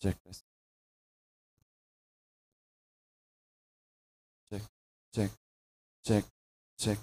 Check this. Check, check, check, check.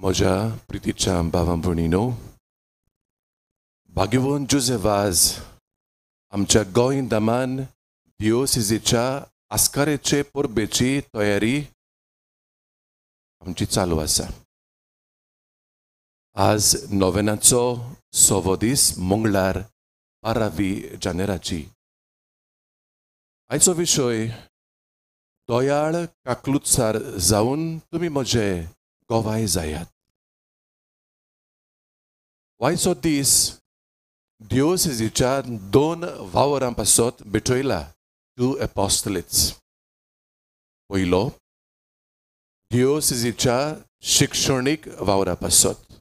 म्हज्या प्रितीच्या भावां भयणीनो, भाग्यवन जुझेवाज आमच्या गोंयदामान दिओसिजीच्या आस्कारेचे परबेची तयारी आमची चालू आसा. आज नोवेनाचो 6वो दीस मंगळार 12 जानेराची. आयचो विशय दोयाळ काकलुतसार जावन तुमी म्हजे गोवाय जायात. आयचो दीस दिओसिजीच्या 2 वावरां पासत बेटयला 2 apostolates. पयलो दिओसिजीच्या शिक्षणीक वावरा पासत.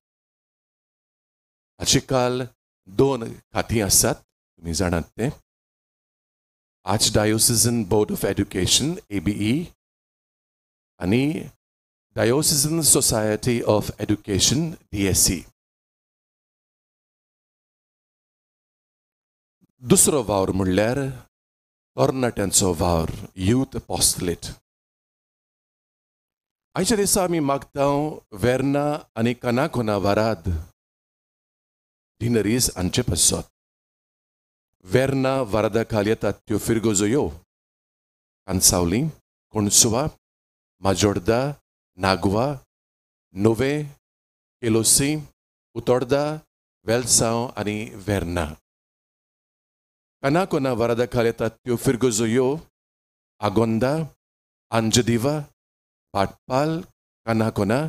हाची काल 2 खातीं आसात, तुमी जाणात ते. Archdiocesan Board of Education ABE आनी Diocesan Society of Education DSE. दुसरो वावर म्हणल्यार तरणाट्यांचो वावर यूथ apostolate. आयच्या दिसा आमी मागतांव वेर्ना आनी कानाकोना वाराद डिनरीज हांचे पासत. वेर्ना वारादा खाल येतात त्यो फिरगोजयो कांसावली, कोणसुवा, माजोर्दा, नागवा, नोवे, केलोसी, उतोर्दा, वेलसांव आनी वेर्ना. कानाकोना वारादा खाल येतात त्यो फिरगोजयो आगोंदा, आंजदिवा, पाटपाल, कानाकोना,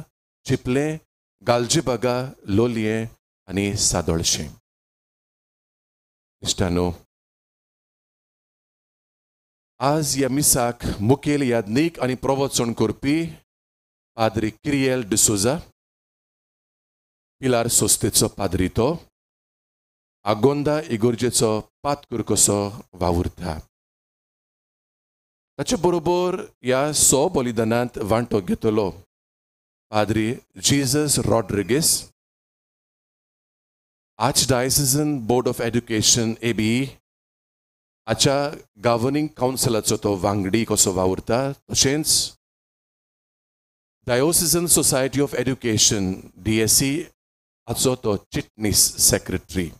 चिपले, गालजीबागा, लोलये आनी सादोळशें. इश्टानो, आज ह्या मिसाक मुखेल यादनीक आनी प्रवचन करपी पाद्री किरियल D'Souza Pilar Sosteco Padrito, Agonda Igorjeco Patkur कसो वावुरता. ताचे बरोबर ह्या बलिदानांत वांटो घेतलो Padre Jesus Rodriguez, Archdiocesan Board of Education ABE, आच्या गव्हर्निंग काउन्सिलाचो तो वांगडी कसो वावुरता, तशेंच Diocesan Society of Education DSE हाचो तो चिटनीस सेक्रेटरी.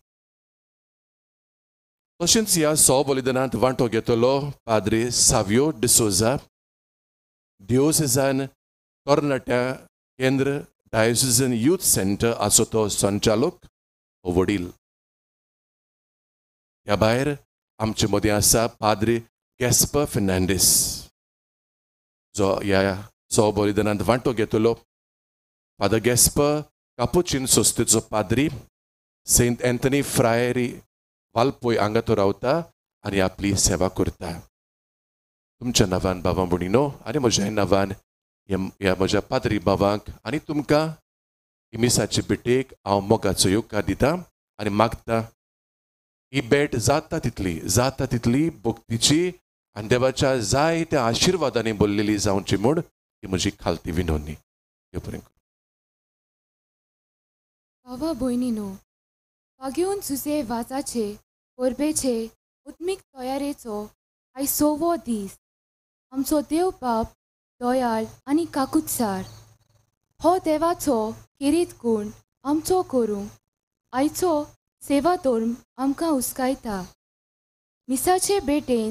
तशेंच ह्या बलिदानांत वांटो घेतलो Padre Savio de Souza, Diocesan Tornatea केंद्र Diocesan Youth Center हाचो तो संचालक वडील. ह्या भायर आमचे मदीं आसा Padre Gaspar Fernandes, जो ह्या बलिदानांत वांटो घेतलो. Father Gaspar Capuchin Sosteco Padre, Saint Anthony Friary वालपोय हांगा तो रावता आनी आपली सेवा करता. तुमच्या नांवान भावां भयणीनो आनी म्हज्या नांवान ह्या म्हज्या पाद्री भावांक आनी तुमकां इमिसाचे भेटेक हांव मोगाचो येवकार दिता आनी मागता ही भेट जाता तितली भक्तीची आनी देवाच्या जायत्या आशिर्वादांनी भरलेली जावची म्हूण ही म्हजी खालती विनवणी. भावा भयणीनो, वागेवन सुसे वाचाचे परबेचे उत्मीक तयारेचो आयज 6वो दीस. आमचो देव बाप दयाळ आनी काकुत्सार हो देवाचो किरीत गुण आमचो करूंक आयचो सेवा धर्म आमकां उस्कायता. मिसाचे भेटेन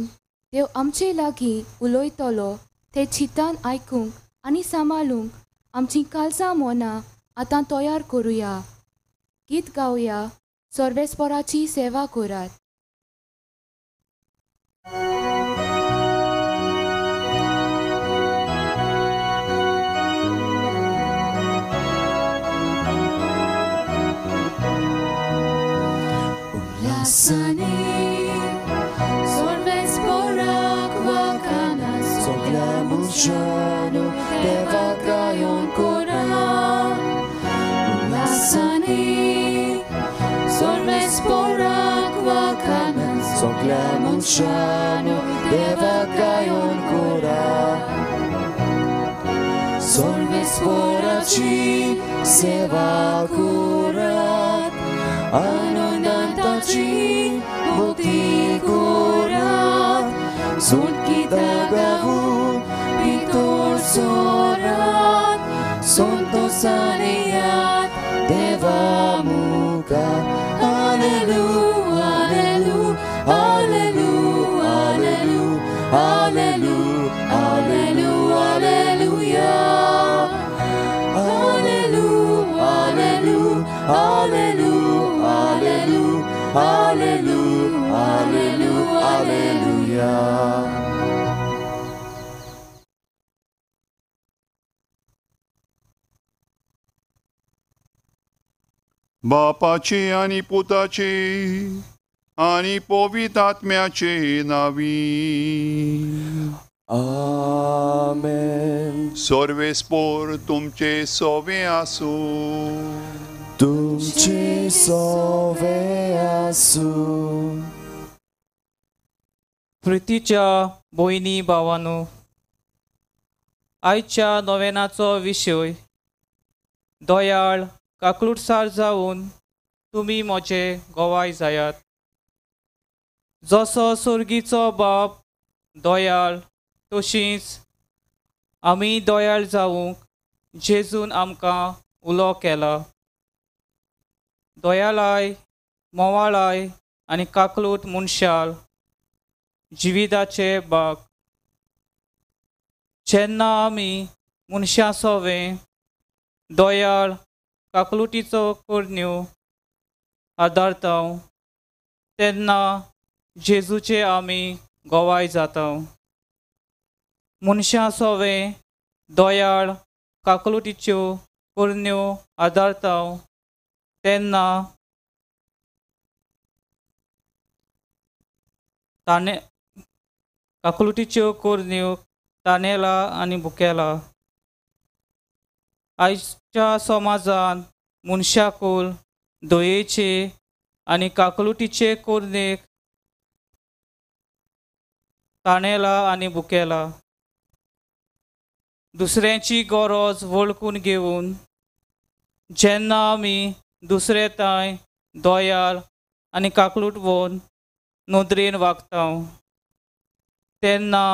देव आमचे लागीं उलयतलो ते चितान आयकूंक आनी सांबाळूंक आमची काळजां मनां आतां तयार करुया. गीत गावया, सर्वेस्पराची सेवा करात. Ulasani, sorvesporak vakanas, soglamushanu, deva grayon koran. Ulasani, sorvesporak vakanas, soglamushanu, deva grayon koran. Sorvesporaci seva kurat, Anondantaci bukti kurat, sunt kita gavun pitor sorat, sonto saniyat deva muka. Hallelujah, hallelujah, hallelujah, hallelujah, hallelujah, hallelujah, hallelujah, hallelujah, hallelujah, hallelujah, hallelujah, hallelujah. बापाचे आणि पुताचे आणि पवित्रात्म्याचे नावी. आमेन. सर्वेस्पोर तुमचे सोवे आसू. तुमचे सोवे आसू. प्रितीच्या भयणी भावांनो, आयच्या नोवेनाचो विशय दयाळ काकलुटसार जावन तुमी म्हजे गोवाय जायात. जसो सुर्गीचो बाप दयाळ तशींच आमी दयाळ जावूंक जेजून आमकां उलो केला. दयाळाय, मोवाळाय आनी काकलूट मनशाल जिविताचे बाग. जेन्ना आमी मनशां सोवें दयाळ काकलुटीचो कोरण्यो आदारता तेन्ना जेजूचे आमी गोवाय जाता. मनशां सोवें दयाळ काकलुटीच्यो कोरण्यो आदारता तेन्ना ताणे काकलुटीच्यो कोरण्यो तानेला आनी भुकेला. आयच्या समाजान मनशाकुल दयेचे आनी काकलुटीचे कोरनेक ताणेला आनी भुकेला दुसऱ्यांची गरज वळखून घेवन जेन्ना आमी दुसरे ताय दोयाल आनी काकलूटवून नोदरेन वागता तेन्ना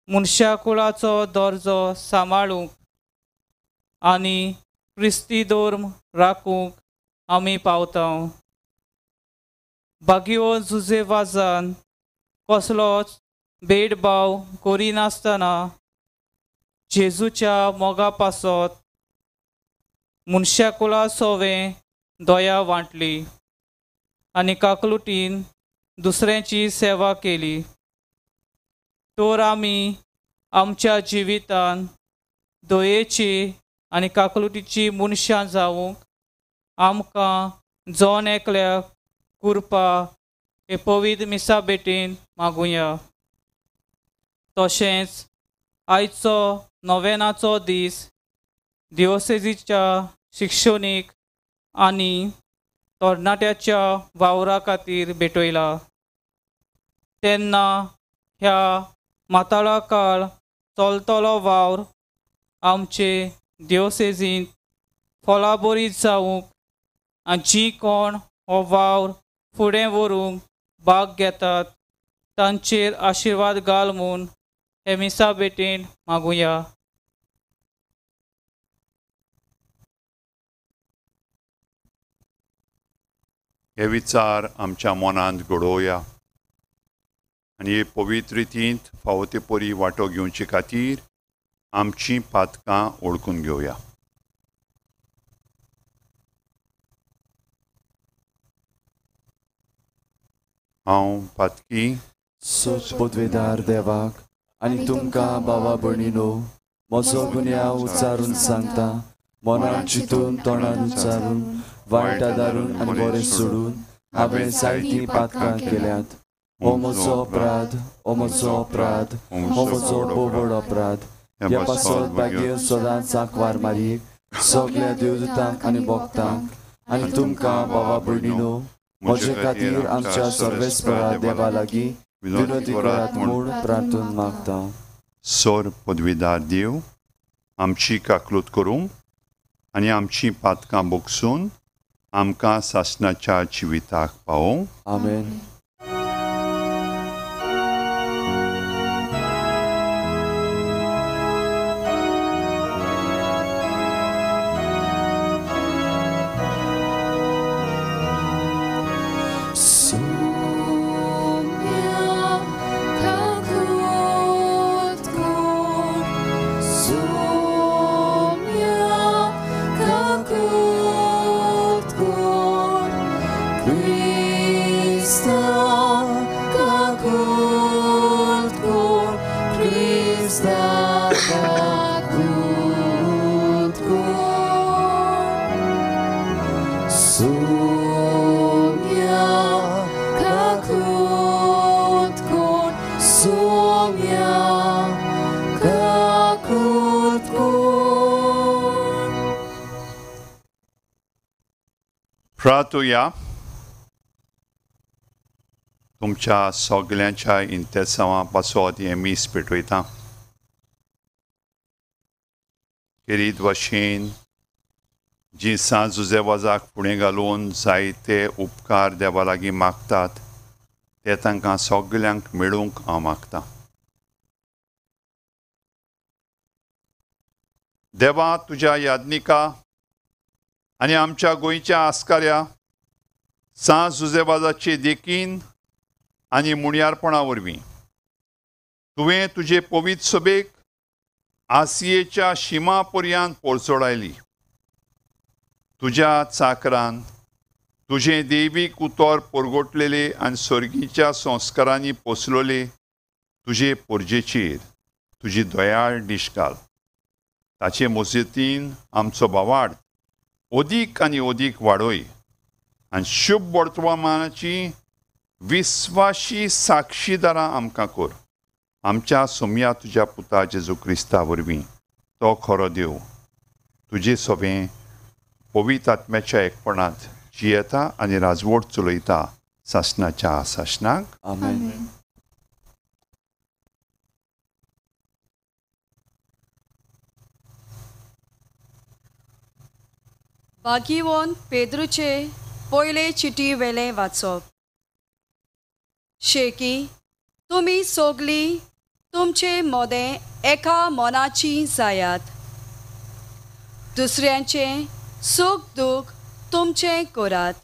मनशा कुळाचो दर्जो सांबाळूंक आनी क्रिस्ती धर्म राखूंक आमी पावता बागयो झुजे वाजान कसलोच भेदभाव करिनासतना जेजूच्या मोगा पासत मनशा कुळा सोवें दया वांटली आनी काकलुटीन दुसऱ्यांची सेवा केली तर आमी आमच्या जिवितान दयेची आनी काकलुटीची मनशां जावूंक आमकां जोन एकल्याक कुरपा हे पवित्र मिसा बेटीन मागुया तशेंच आयचो नोवेनाचो दीस दिओसेजीच्या शिक्षणीक आनी तरणाट्याच्या वावरा खातीर भेटयला तेन्ना ह्या माताळा काळ चलतलो वावर आमचे दिओसेजींत फळाबरी जावूंक आनी जी कोण हो वावर फुडें व्हरूंक भाग घेतात तांचेर आशिर्वाद घाल म्हूण हे मिसा बेटीन मागुया हे विचार आमच्या मनांत घडोवया आनी हे पवित्र रितींत फावो ते परी वांटो घेवचे खातीर आमचीं पातकां ओळखून घेवया हांव पातकी सोच पोदवेदार देवाक आनी तुमकां भावा भयणीनो म्हजो गुन्यांव उच्चारून सांगता मनान चिंतून तोंडान उच्चारून वायटा दारून आनी बरें सोडून हांवें जायतीं पातकां केल्यात हो म्हजो अपराध हो म्हजो अपराध हो म्हजो बोबड अपराध ह्या पासत बागेर सदांच सांकवार मारीक सगळ्या देवदूतांक आनी भक्तांक आनी तुमकां भावा भयणीनो म्हजे खातीर आमच्या सर्वेस्परा देवा लागीं विनोदी करात म्हूण प्रार्थना मागता सोर पदवीदार देव आमची काकलूत करूंक आनी आमचीं पातकां बोगसून आमकां सासणाच्या जिविताक पावोवंक आमेन प्रार्थुया तुमच्या सगळ्यांच्या इंतेसांवा पासत हें मीस पेटयता खेरीत भाशेन जी सांज जुजेवाजाक फुडें घालून जायते उपकार देवा लागीं मागतात ते तांकां सगळ्यांक मेळूंक हांव मागतां देवा तुज्या यादनिका आनी आमच्या गोंयच्या आस्काऱ्या सांज जुजेबाजाचे देखीन आनी मुणयारपणा वरवीं तुवें तुजे पवित्र सभेक आसियेच्या शिमा पर्यंत पोरचोडायली तुज्या चाकरान तुजें देवीक उतर परगोटलेले आनी सर्गीच्या संस्कारांनी पोसलोले तुजे पोरजेचेर तुजी दयाळ दिश घाल ताचे मजतीन आमचो भावार्थ ओदीक आनी ओदीक वाडोय आनी शुभ वर्तमानाची विस्वाशी साक्षीदारां आमकां कर आमच्या सोम्या तुज्या पुता जेजू क्रिस्ता वरवीं तो खरो देव तुजें सोबें पवित्र आत्म्याच्या एकपणात जियेता आनी राजवट चलयता सासणाच्या सासणाक आमेन. भागीवोन पेद्रूचे पयले चिटी वेले वाचप. शेकी तुमी सोगली तुमचे मोदें एका मोनाची जायात. दुसऱ्यांचे सूख दूख तुमचें करात.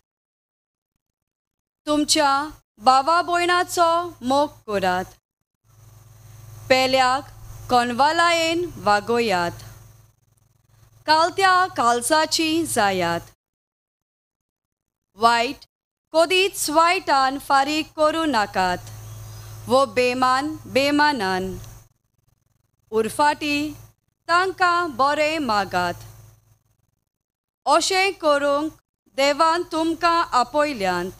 तुमच्या भावा भयणाचो मोग करात. पेल्याक कोनवालायेन वागोयात. कालत्या कालसाची जायात. वायट कधीच वायटान फारीक करूं नाकात वो बेमान बेमानान. उरफाटी तांकां बरें मागात. अशें करूंक देवान तुमकां आपयल्यांत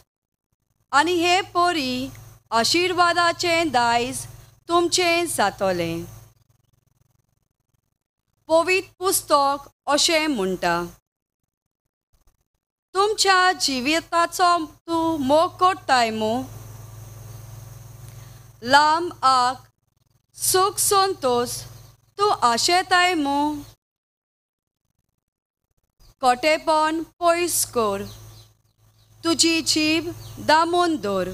आनी हे पोरी आशिर्वादाचें दायज तुमचें जातलें. पवित्र पुस्तक अशें म्हणटा, तुमच्या जिविताचो तूं मोग करताय मू. लांब आक सुख संतोष तूं आशेताय मू. खोटेपण पयस कर. तुजी जीब दामून दवर.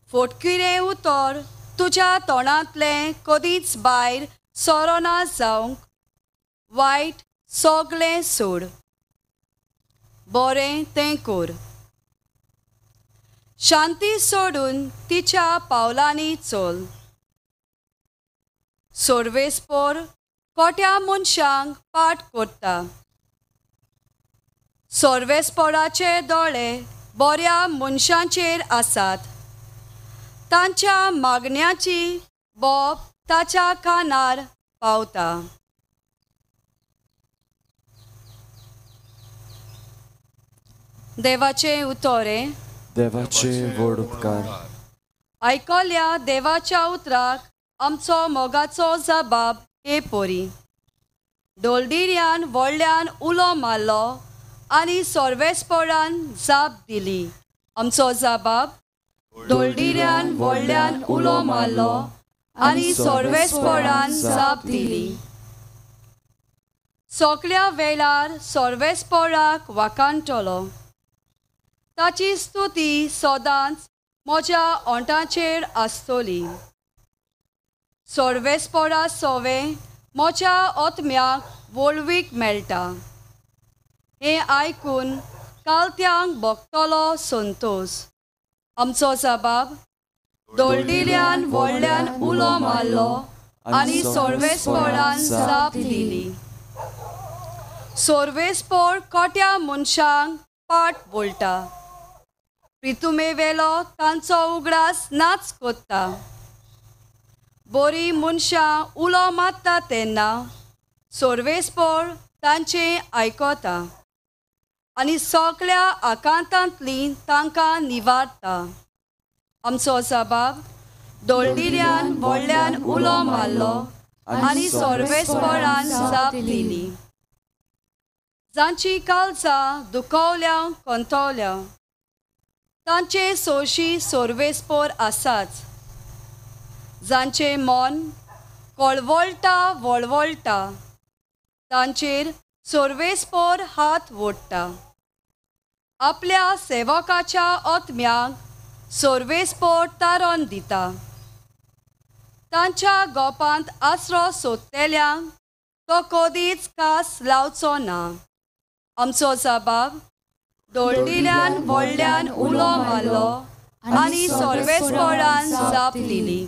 फटकिरें उतर तुज्या तोंडांतलें कधीच भायर सोरोना जावंक. वायट सोगलें सोड. बरें तें कर. शांती सोडून तिच्या पावलांनी चल. सर्वेस्पर खोट्या मनशांक पाट करता. सर्वेस्पराचे दोळे बऱ्या मनशांचेर आसात. तांच्या मागण्याची बोब ताच्या कानार पावता. देवाचे उतोरे. देवाचे व्हड उपकार. आयकल्या देवाच्या उतराक आमचो मोगाचो जबाब हे पोरी. डोलडिऱ्यान व्हडल्यान उलो मारलो आनी सर्वेस्परान जाप दिली. आमचो जबाब. डोलडिऱ्यान व्हडल्यान उलो मारलो आनी सर्वेस्परान जाप दिली. सगळ्या वेळार सर्वेस्पराक वाखाणटलो. ताची स्तुती सदांच म्हज्या ओंठांचेर आसतली. सर्वेस्परा सोवे म्हज्या आत्म्याक वळवीक मेळटा. हें आयकून कालत्यांक भोगतलो संतोष. आमचो जबाब. डोलडिऱ्यान व्हडल्यान उलो मारलो आनी सर्वेस्परान जाप दिली. सर्वेस्पर खोट्या मनशांक पाट बोलता. प्रितुमे वेलो तांचो उगडास नाच कोत्ता. बरी मनशां उलो मारता तेन्ना सर्वेस्पर तांचें आयकता आनी सगळ्या आकांतांतली तांकां निवारता. आमचो जबाब. डोलडिऱ्यान व्हडल्यान उलो मारलो आनी सर्वेस्परान जाप दिली. जांची काळजां दुखवल्या कोंतवल्या तांचे सोशी सर्वेस्पर आसाच. जांचे मन कळवळटा वळवळटा तांचेर सर्वेस्पर हात ओडटा. आपल्या सेवकाच्या आत्म्याक सर्वेस्पर तारण दिता. तांच्या गोपांत आसरो सोदतेल्यांक तो कधीच कास लावचो ना. आमचो जबाब. डोलडिऱ्यान व्हडल्यान उलो मारलो आनी सर्वेस्परान जाप दिली.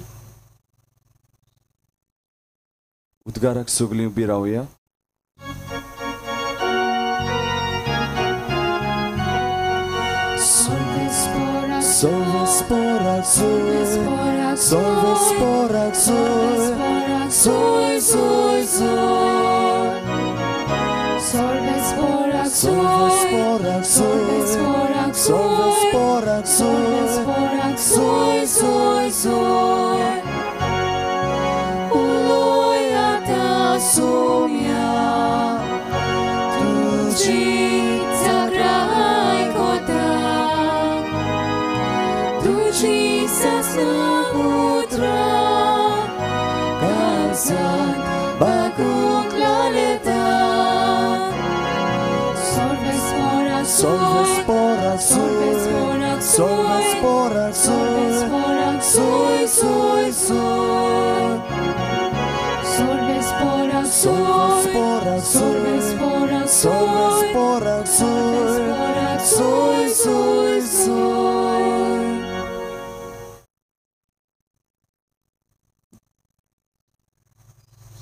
उद्गाराक सगळीं उबी रावया. Sorvesporak soy, sorvesporak soy, soy, soy, soy. Sorvesporak soy, Sorvesporak soy, sorvesporak soy, soy, soy, soy. Uloyata sumia, tu Jesus Putra Kalsan bagong lalitan Solves por Solves por Solves por Solves por Solves por Soy, soy, soy Solves por Solves por Solves por Solves por Soy, soy, soy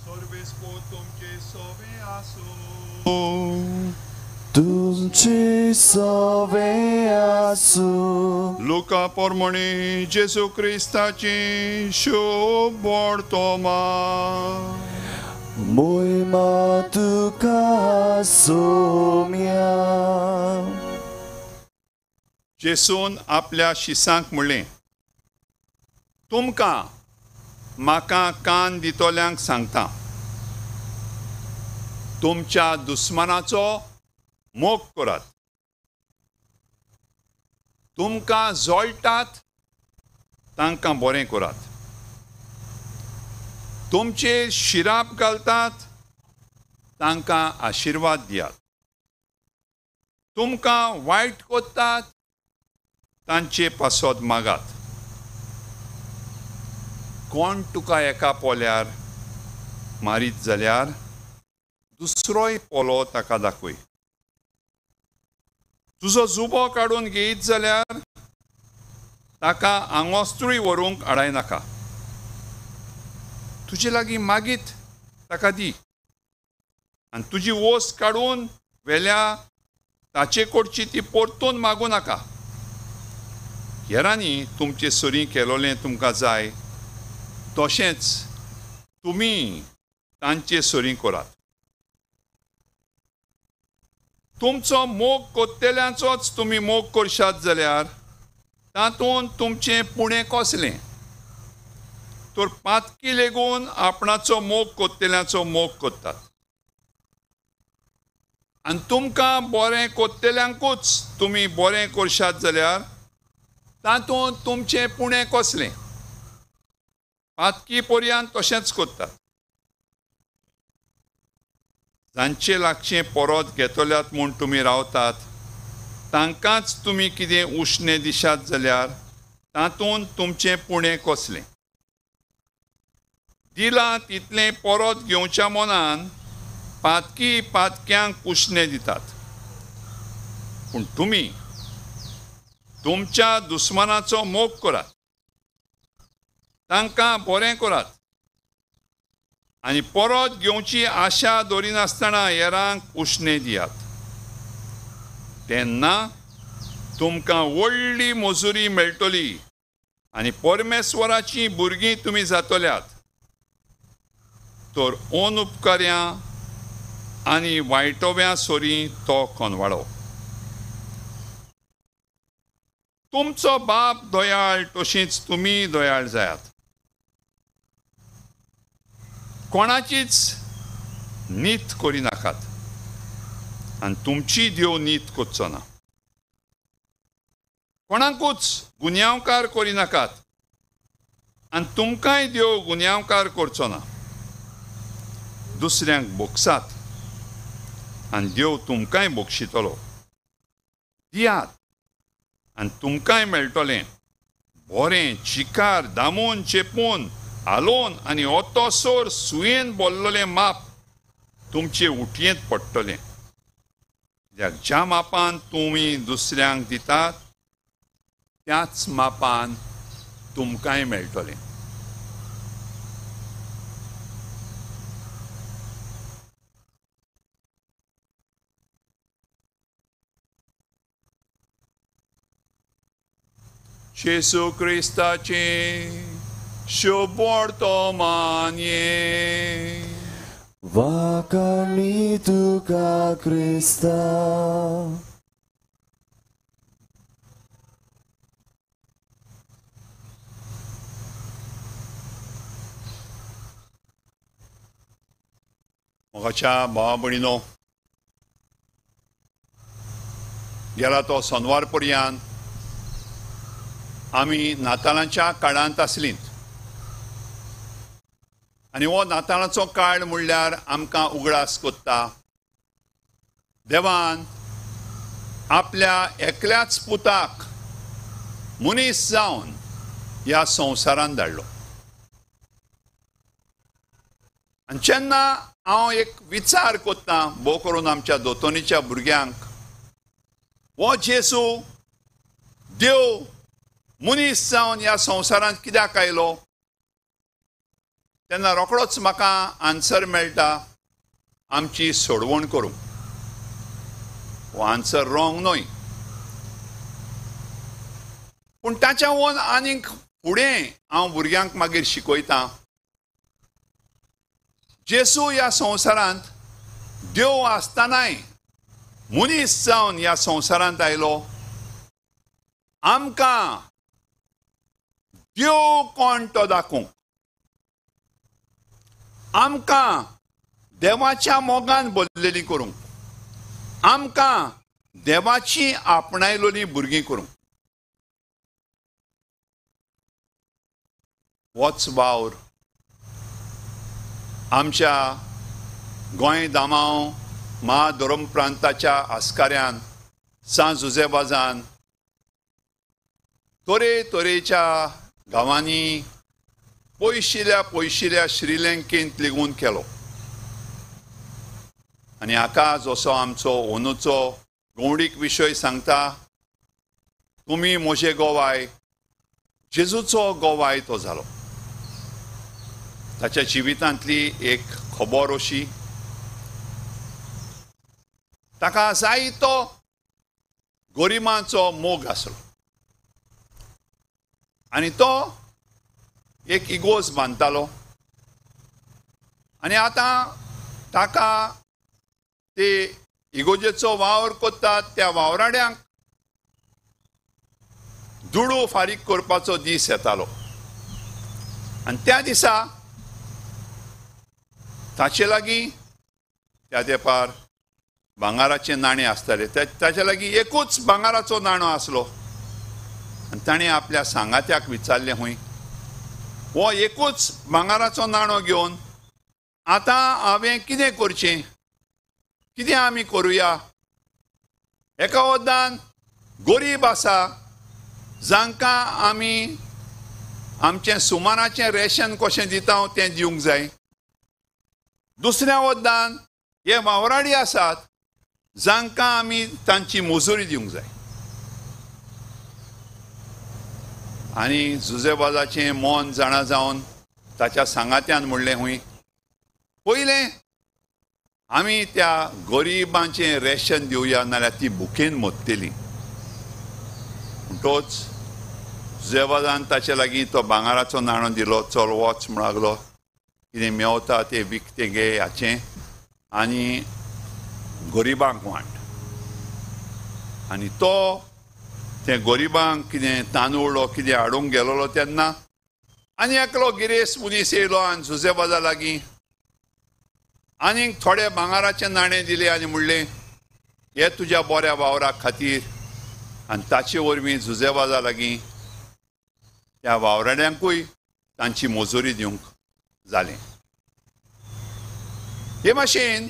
Sorves potom che sove aso. तुमची सवे आसू Luca pormoni Gesù Cristaci शोभोड तोमा. मोहिमा तुका सोम्या जेसून आपल्या शिसांक म्हणलें, तुमकां म्हाका कान दितोल्यांक सांगता, तुमच्या दुस्मनाचो मोग करात, तुमकां जोडटात तांकां बरें करात, तुमचेर शिराप घालतात तांकां आशिर्वाद दियात, तुमकां वायट कोत्तात तांचे पासोद मागात. कोण तुका एका पोल्यार मारीत जाल्यार दुसरोय पोलो ताका दाखय. तुजो जुबो काडून घेयत जाल्यार ताका आंगोस्तूय व्हरूंक आडायनाका. तुजे लागीं मागीत ताका दी आनी तुजी वोस काडून वेल्या ताचे कडची ती परतून मागूं नाका. हेरांनी तुमचे सोरी केलोलें तुमकां जाय तशेंच तुमी तांचे सोरी करात. तुमचो मोग कोत्तेल्यांचोच तुमी मोग करशात जाल्यार तातूंत तुमचें पुणें कसलें. तर पातकी लेगून आपणाचो मोग कोत्तेल्यांचो मोग कोत्तात आनी तुमकां बरें कोत्तेल्यांकूच तुमी बरें करशात जाल्यार तातूंत तुमचें पुणें कसलें. पातकी पर्यंत तशेंच कोत्तात. जांचे लागचें परत घेतल्यात म्हूण तुमी रावतात तांकांच तुमी कितें उश्णें दिशात जाल्यार तातूंत तुमचें पुणें कसलें. दिलां तितलें परत घेवच्या मनान पातकी पातक्यांक उश्णें दितात. पूण तुमी तुमच्या दुस्मनाचो मोग करात, तांकां बरें करात आनी परत घेवची आशा दवरिनासतना हेरांक उश्णें दियात. तेन्ना तुमकां व्हडली मजुरी मेळटली आनी परमेश्वराचीं भुरगीं तुमी जातल्यात. तर ओन उपकार्यां आनी वायटोव्या सोरी तो कोनवाळो. तुमचो बाप दोयाळ तशींच तुमी दोयाळ जायात. कोणाचीच नीत करिनाकात आनी तुमची देव नीत कोचचो ना. कोणाकूच गुन्यांवकार करिनाकात आनी तुमकांय देव गुन्यांवकार करचो ना. दुसऱ्यांक बोगसात आनी देव तुमकांय बोगशितलो. दियात आनी तुमकांय मेळटलें. बरें चिकार दामून चेपून आलोवन आनी ओतोसोर सुयेन बोल्लोलें माप तुमचे उटयेंत पडटलें. ज्या मापान तुमी दुसऱ्यांक दितात त्याच मापान तुमकांय मेळटलें. Gesù Cristaci शोभोड मान्ये वाकाळी तुका क्रिस्ता मोगाच्या भावा भयणीनो, गेला तो सोनवार पर्यंत आमी नातालांच्या काळांत आसलींत आनी हो नातालांचो काळ म्हणल्यार आमकां उगडास कोत्ता देवान आपल्या एकल्याच पुताक मनीस जावन ह्या संवसारांत धाडलो. आनी जेन्ना हांव एक विचार कोत्ता भोव करून आमच्या दोतोनीच्या भुरग्यांक हो जेसू देव मनीस जावन ह्या संवसारांत कित्याक आयलो तेन्ना रोखडोच म्हाका आन्सर मेळटा आमची सोडवण करूंक. हो आन्सर रॉंग न्हय, पूण ताच्या वोन आनीक फुडें हांव भुरग्यांक मागीर शिकयतां. जेसू ह्या संवसारांत देव आसतनाय मनीस जावन ह्या संवसारांत आयलो आमकां देव कोण तो दाखोवंक, आमकां देवाच्या मोगान भरलेली करूंक, आमकां देवाची आपणायलोली भुरगीं करूंक. होच वावर आमच्या गोंय दामाव महाधोरम प्रांताच्या आस्काऱ्यान सांत जुजेबाजान तरेतरेच्या गांवांनी पयशिल्ल्या श्रीलंकेंत लेगून केलो. आनी हाका जसो आमचो ओनूचो गौडीक विशय सांगता, तुमी म्हजे गोवाय, जेजूचो गोवाय तो जालो. ताच्या जिवितांतली एक खबर अशी, ताका जायतो गोरिमांचो मोग आसलो आनी तो एक इगोज बांदतालो आनी आतां ताका ते इगोजेचो वावर कोत्तात त्या वावराड्यांक दुडू फारीक करपाचो दीस येतालो आनी त्या दिसा ताचे लागीं त्या तेंपार भांगाराचे नाणे आसताले. ताचे लागीं एकूच भांगाराचो नाणो आसलो आनी ताणें आपल्या सांगात्याक विचारलें, हूंय हो एकूच भांगाराचो नाणो घेवन आतां हांवें कितें करचें, कितें आमी करुया. एका वदान गरीब आसा जांकां आमी आमचें सुमाराचें रेशन कशें दिता तें दिवंक जाय. दुसऱ्या वदान हे वावराडी आसात जांकां आमी तांची मजुरी दिवंक जाय. आनी जुजेबाजाचें मन जाणा जावन ताच्या सांगात्यान म्हणलें, हूंय पयलें आमी त्या गरिबांचें रेशन दिवया नाल्यार ती भुकेन मरतली. म्हणटोच जुजेबाजान ताचे लागीं तो भांगाराचो नाणो दिलो, चल वच म्हूण लागलो, कितें मेवता तें विकतें घे हाचें आनी गरिबांक वांट. आनी तो तें गरिबांक कितें तांदूळ ओ कितें हाडूंक गेलोलो तेन्ना आनी एकलो गिरेस्त मनीस येयलो आनी जुजेबाजा लागीं आनीक थोडे भांगाराचे नाणे दिले आनी म्हणलें, हे तुज्या बऱ्या वावरा खातीर. आनी ताचे वरवीं जुजेबाजा लागीं त्या वावराड्यांकूय तांची मजुरी दिवंक जालें. हे भाशेन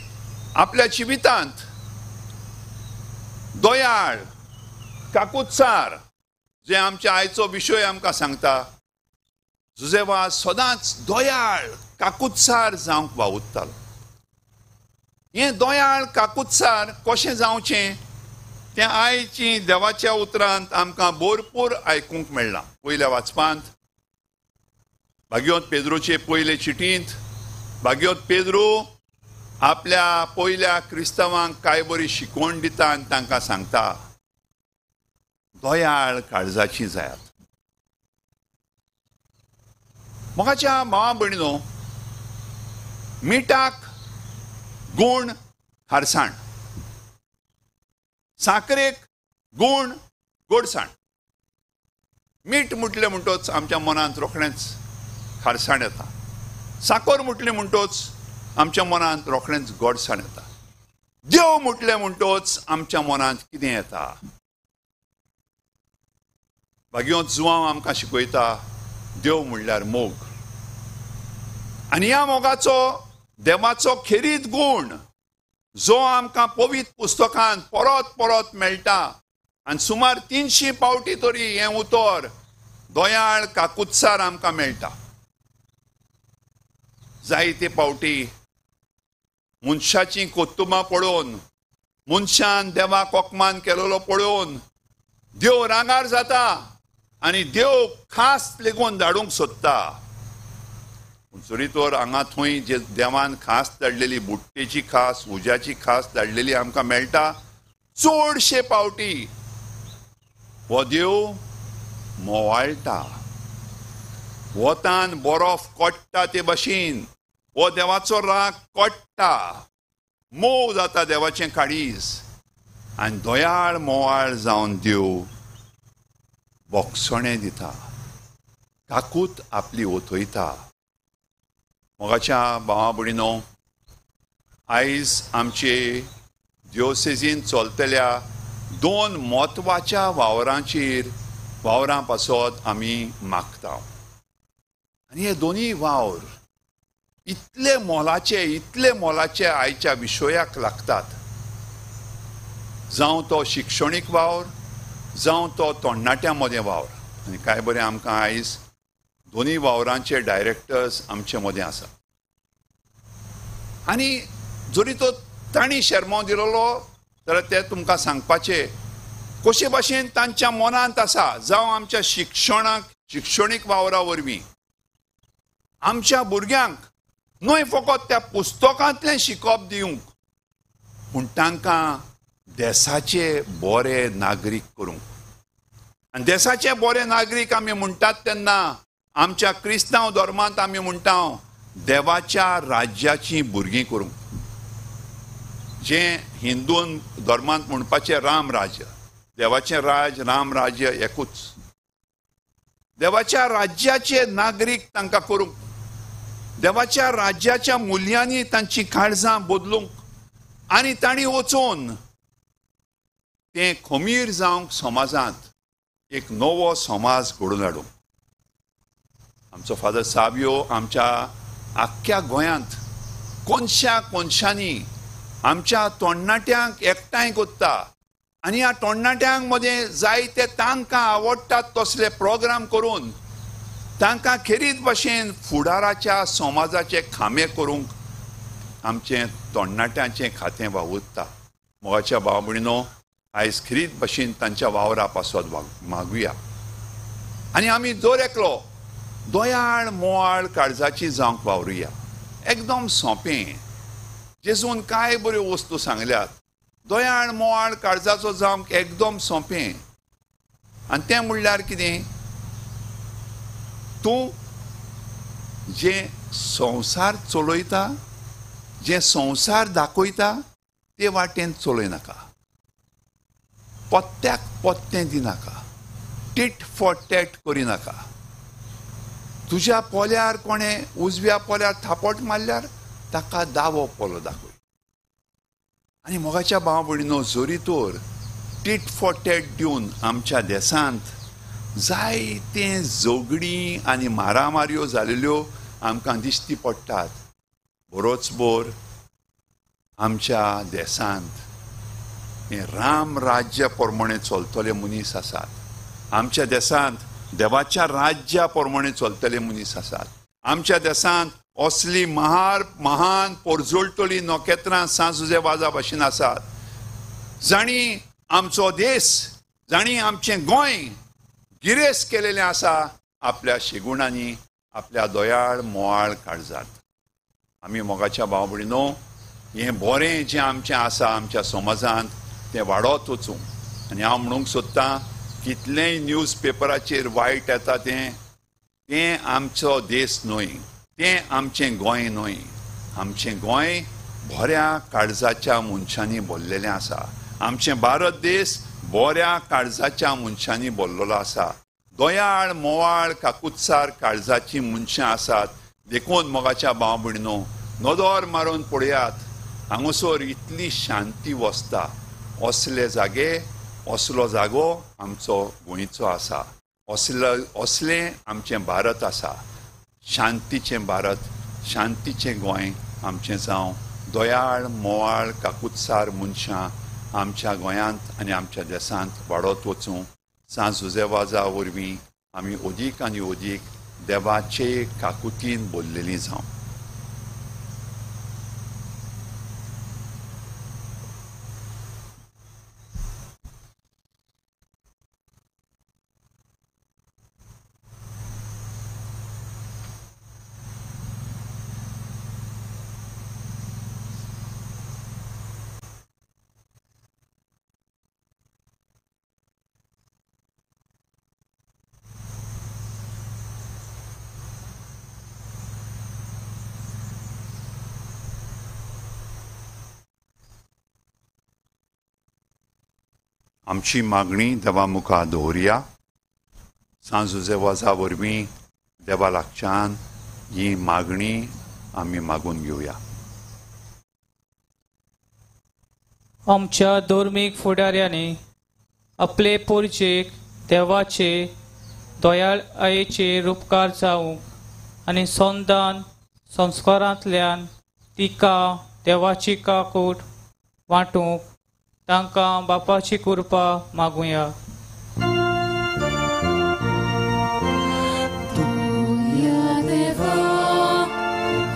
आपल्या जिवितांत दोयाळ काकुत्सार जे आमच्या आयचो विशय आमकां सांगता, जुजेबाज सदांच दोयाळ काकुत्सार जावंक वावुरतालो. हें दोयाळ काकुत्सार कशें जावचें तें आयची देवाच्या उतरांत आमकां भरपूर आयकूंक मेळ्ळां. पयल्या वाचपांत भाग्योत पेद्रूचे पयले चिटींत भाग्योत पेद्रू आपल्या पयल्या क्रिस्तांवांक कांय बरी शिकवण दिता आनी तांकां सांगता, दोयाळ काळजाची जायात. मोगाच्या भावा भयणीनो, मिठाक गूण खारसाण, साकरेक गूण गोडसाण. मीठ म्हटलें म्हणटोच आमच्या मनांत रोखडेंच खारसाण येता. साकर म्हटलें म्हणटोच आमच्या मनांत रोखडेंच गोडसाण येता. देव म्हटलें म्हणटोच आमच्या मनांत कितें येता? भाग्यो जुवांव आमकां शिकयता देव म्हणल्यार मोग. आनी ह्या मोगाचो देवाचो खेरीत गुण जो आमकां पवित्र पुस्तकांत परत परत मेळटा आनी सुमार 300 पावटी तरी हें उतर दोयाळ काकुत्सार आमकां मेळटा. जायते पावटी मनशाची कोत्तुमां पळोवन मनशान देवाक अपमान केलेलो पळोवन देव रागार जाता आनी देव खास लेगून धाडूंक सोदता. जरी तर हांगा थंय जे देवान खास धाडलेली बुट्टेची खास उज्याची खास धाडलेली आमकां मेळटा, चडशे पावटी हो देव मोवाळटा. वतान बरोफ कोट्टा ते भाशेन हो देवाचो राग कोट्टा, मोव जाता देवाचें काळीज आनी दोयाळ मोवाळ जावन देव बोगसणें दिता, काकूत आपली ओतयता. मोगाच्या भावा भयणीनो, आयज आमचे दिओसेजीन चलतल्या 2 म्हत्वाच्या वावरां पासत आमी मागता. आनी हे दोनूय वावर इतले मोलाचे आयच्या विशयाक लागतात. जावं तो शिक्षणीक वावर, जावं तो तरणाट्यां मदें वावर. आनी काय बरें आमकां आयज दोनूय वावरांचे डायरेक्टर्स आमचे मदें आसा. आनी जरी तो तांणी शर्मो दिलोलो जाल्यार ते तुमकां सांगपाचें कशे भाशेन तांच्या मनांत आसा. जावं आमच्या शिक्षणीक वावरा वरवीं आमच्या भुरग्यांक न्हय फकत त्या पुस्तकांतलें शिकप दिवंक, पूण तांकां देशाचे बरे नागरीक करूंक. आनी देशाचे बरे नागरीक आमी म्हणटात तेन्ना आमच्या क्रिस्तांव धर्मांत आमी म्हणटा देवाच्या राज्याची भुरगीं करूंक. जे हिंदू धर्मांत म्हणपाचें राम राज्य, देवाचें राज राम राज्य एकूच. देवाच्या राज्याचे नागरीक तांकां करूंक, देवाच्या राज्याच्या मुल्यांनी तांची काळजां बदलूंक आनी तांणी वचून तें खमीर जावंक समाजांत एक नवो समाज घडोवन हाडूंक. आमचो फादर साबियो आमच्या आख्ख्या गोंयांत कोनशांनी आमच्या तरणाट्यांक एकठांय कोत्ता आनी ह्या तरणाट्यांक मदें जायते तांकां आवडटात तसले प्रोग्राम करून तांकां खेरीत भाशेन फुडाराच्या समाजाचे खांबे करूंक आमचें तरणाट्यांचें खातें वावुरता. मोगाच्या भाव भयणीनो, आयज खेरीत भाशेन तांच्या वावरा पासत मागुया. आनी आमी दर एकलो दोयाळ मोवाळ काळजाची जावंक वावरुया. एकदम सोंपें. जेजून कांय बऱ्यो वस्तू सांगल्यात. दोयाळ मोवाळ काळजाचो जावंक एकदम सोंपें. आनी तें म्हणल्यार कितें? तूं जे संवसार चलयता, जे संवसार दाखयता ते वाटेन चलय नाका. पत्त्याक पत्तें दिनाका. टीट फॉर टॅट करिनाका. तुज्या पोल्यार कोणें उजव्या पोल्यार थापट मारल्यार ताका दावो पोलो दाखय. आनी मोगाच्या भाव भयणीनो, जरी तर टीट फॉर टॅट दिवन आमच्या देशांत जायते झगडीं आनी मारामाऱ्यो जालेल्यो आमकां दिश्टी पडटात, बरोचबोर आमच्या देशांत हे राम राज्य प्रमाणे चलतले मनीस आसात. आमच्या देशांत देवाच्या राज्या प्रमाणे चलतले मनीस आसात. आमच्या देशांत असली महान पोरजोळटली नोखेत्रां सांजुजेवाजा भाशेन आसात. जाणी आमचो देश, जाणी आमचें गोंय गिरेस्त केलेलें आसा आपल्या शेगुणांनी, आपल्या दोयाळ मोवाळ काळजांत. आमी मोगाच्या भाव भयणीनो, हें बरें जें आमचें आसा आमच्या समाजांत तें वाडत वचूं. आनी हांव म्हणूंक सोदतां, कितलेंय न्यूज पेपराचेर वायट येता तें आमचो देश न्हय, तें आमचें गोंय न्हय. आमचें गोंय बऱ्या काळजाच्या मनशांनी भरलेलें आसा. आमचें भारत देश बऱ्या काळजाच्या मनशांनी भरलेलो आसा. दोयाळ मोवाळ काकुत्सार काळजाची मनशां आसात. देखून मोगाच्या भाव भयणीनो, नदर मारून पळयात, हांगासर इतली शांती वसता. असले जागे, असलो जागो आमचो गोंयचो आसा. असलें आमचें भारत आसा, शांतीचें भारत, शांतीचें गोंय आमचें जावं. दोयाळ मोवाळ काकुतसार मनशां आमच्या गोंयांत आनी आमच्या देशांत वाडत वचूं. सांज उजेवाजा वरवीं आमी ओदीक आनी ओदीक देवाचे काकुतीन भरलेलीं जावं. आमची मागणी देवा मुखार दवरया. सांज उजेवाजा वरवीं देवा लागच्यान ही मागणी आमी मागून घेवया. आमच्या धर्मीक फुडाऱ्यांनी आपले पोरचेक देवाचे दयाळायेचेर उपकार जावंक आनी संदान संस्कारांतल्यान तिका देवाची काकूट वांटूंक तांकां बापाची कृपा मागुया. Tuya deva,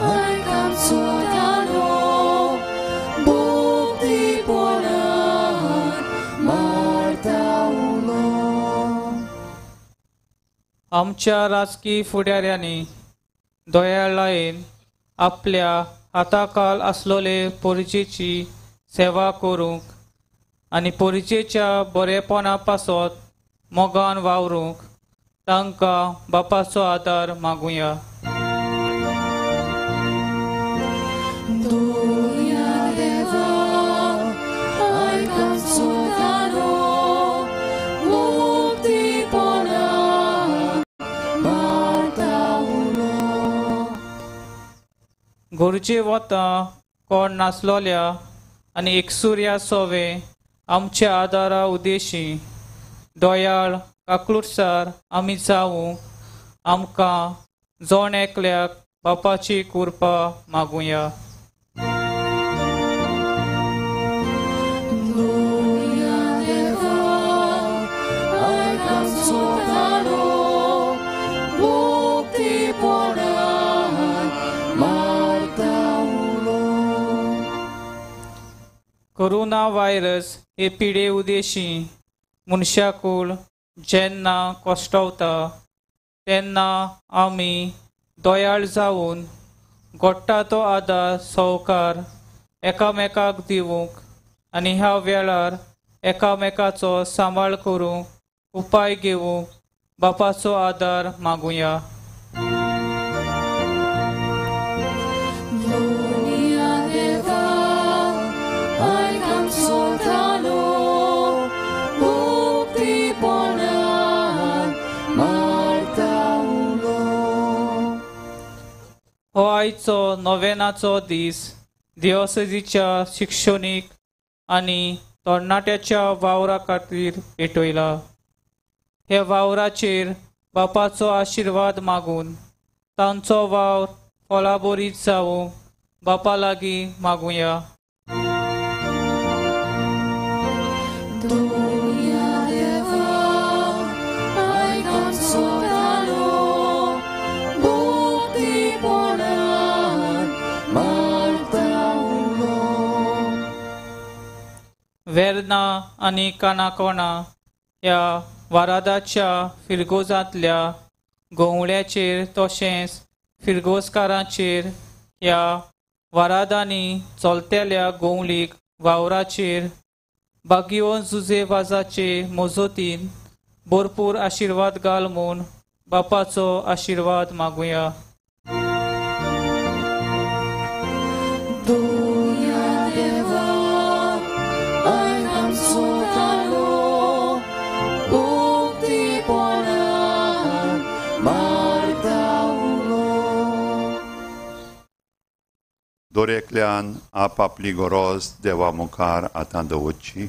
aikam sodano, bukti ponan, marta ulo. आमच्या राजकीय फुडाऱ्यांनी दयाळायेन आपल्या हाताखाल आसलोले पोरचेची सेवा करूंक आनी पोरचेच्या बरेपणा पासत मोगान वावरूंक तांकां बापाचो आदार मागुया. Tuya deva, aikam sodano, bukti ponan, marta ulo. गोरजे वता कोण नासलोल्या आनी एकसुर्या सोवे आमच्या आदारा उदेशी दोयाळ काकूटसार आमी जावूं आमकां जोण एकल्याक बापाची कृपा मागुया. Tuya deva, aikam sodano, bukti ponan, marta ulo. Corona virus हे पिडे उदेशी मनशाकूळ जेन्ना कोश्टवता तेन्ना आमी दोयाळ जावन घोडटा तो आदार सहकार एकामेकाक दिवूंक आनी ह्या वेळार एकामेकाचो सांबाळ करूंक उपाय घेवूंक बापाचो आदार मागुया. Tuya deva, aikam sodano, bukti ponan, marta ulo. हो आयचो नोवेनाचो दीस दिवसजीच्या शिक्षणीक आनी तरणाट्याच्या वावरा खातीर पेटयला. हे वावराचेर बापाचो आशिर्वाद मागून तांचो वावर फळाबरीत जावूं बापा लागीं मागुया. Tuya deva, aikam sodano, bukti ponan, marta ulo. Verna आनी कानाकोणा ह्या वारादाच्या फिरगोजांतल्या गोवळ्याचेर तशेंच फिरगोजकारांचेर ह्या वारादांनी चलतेल्या गोवळीक वावराचेर बागयो जुजे वाजाचे मोजोतीन भरपूर आशिर्वाद घाल म्हूण बापाचो आशिर्वाद मागुया. Tuya deva, aikam sodano, bukti ponan, marta ulo. दोरेकल्यान आपापली गरज देवा मुखार आतां दवरची.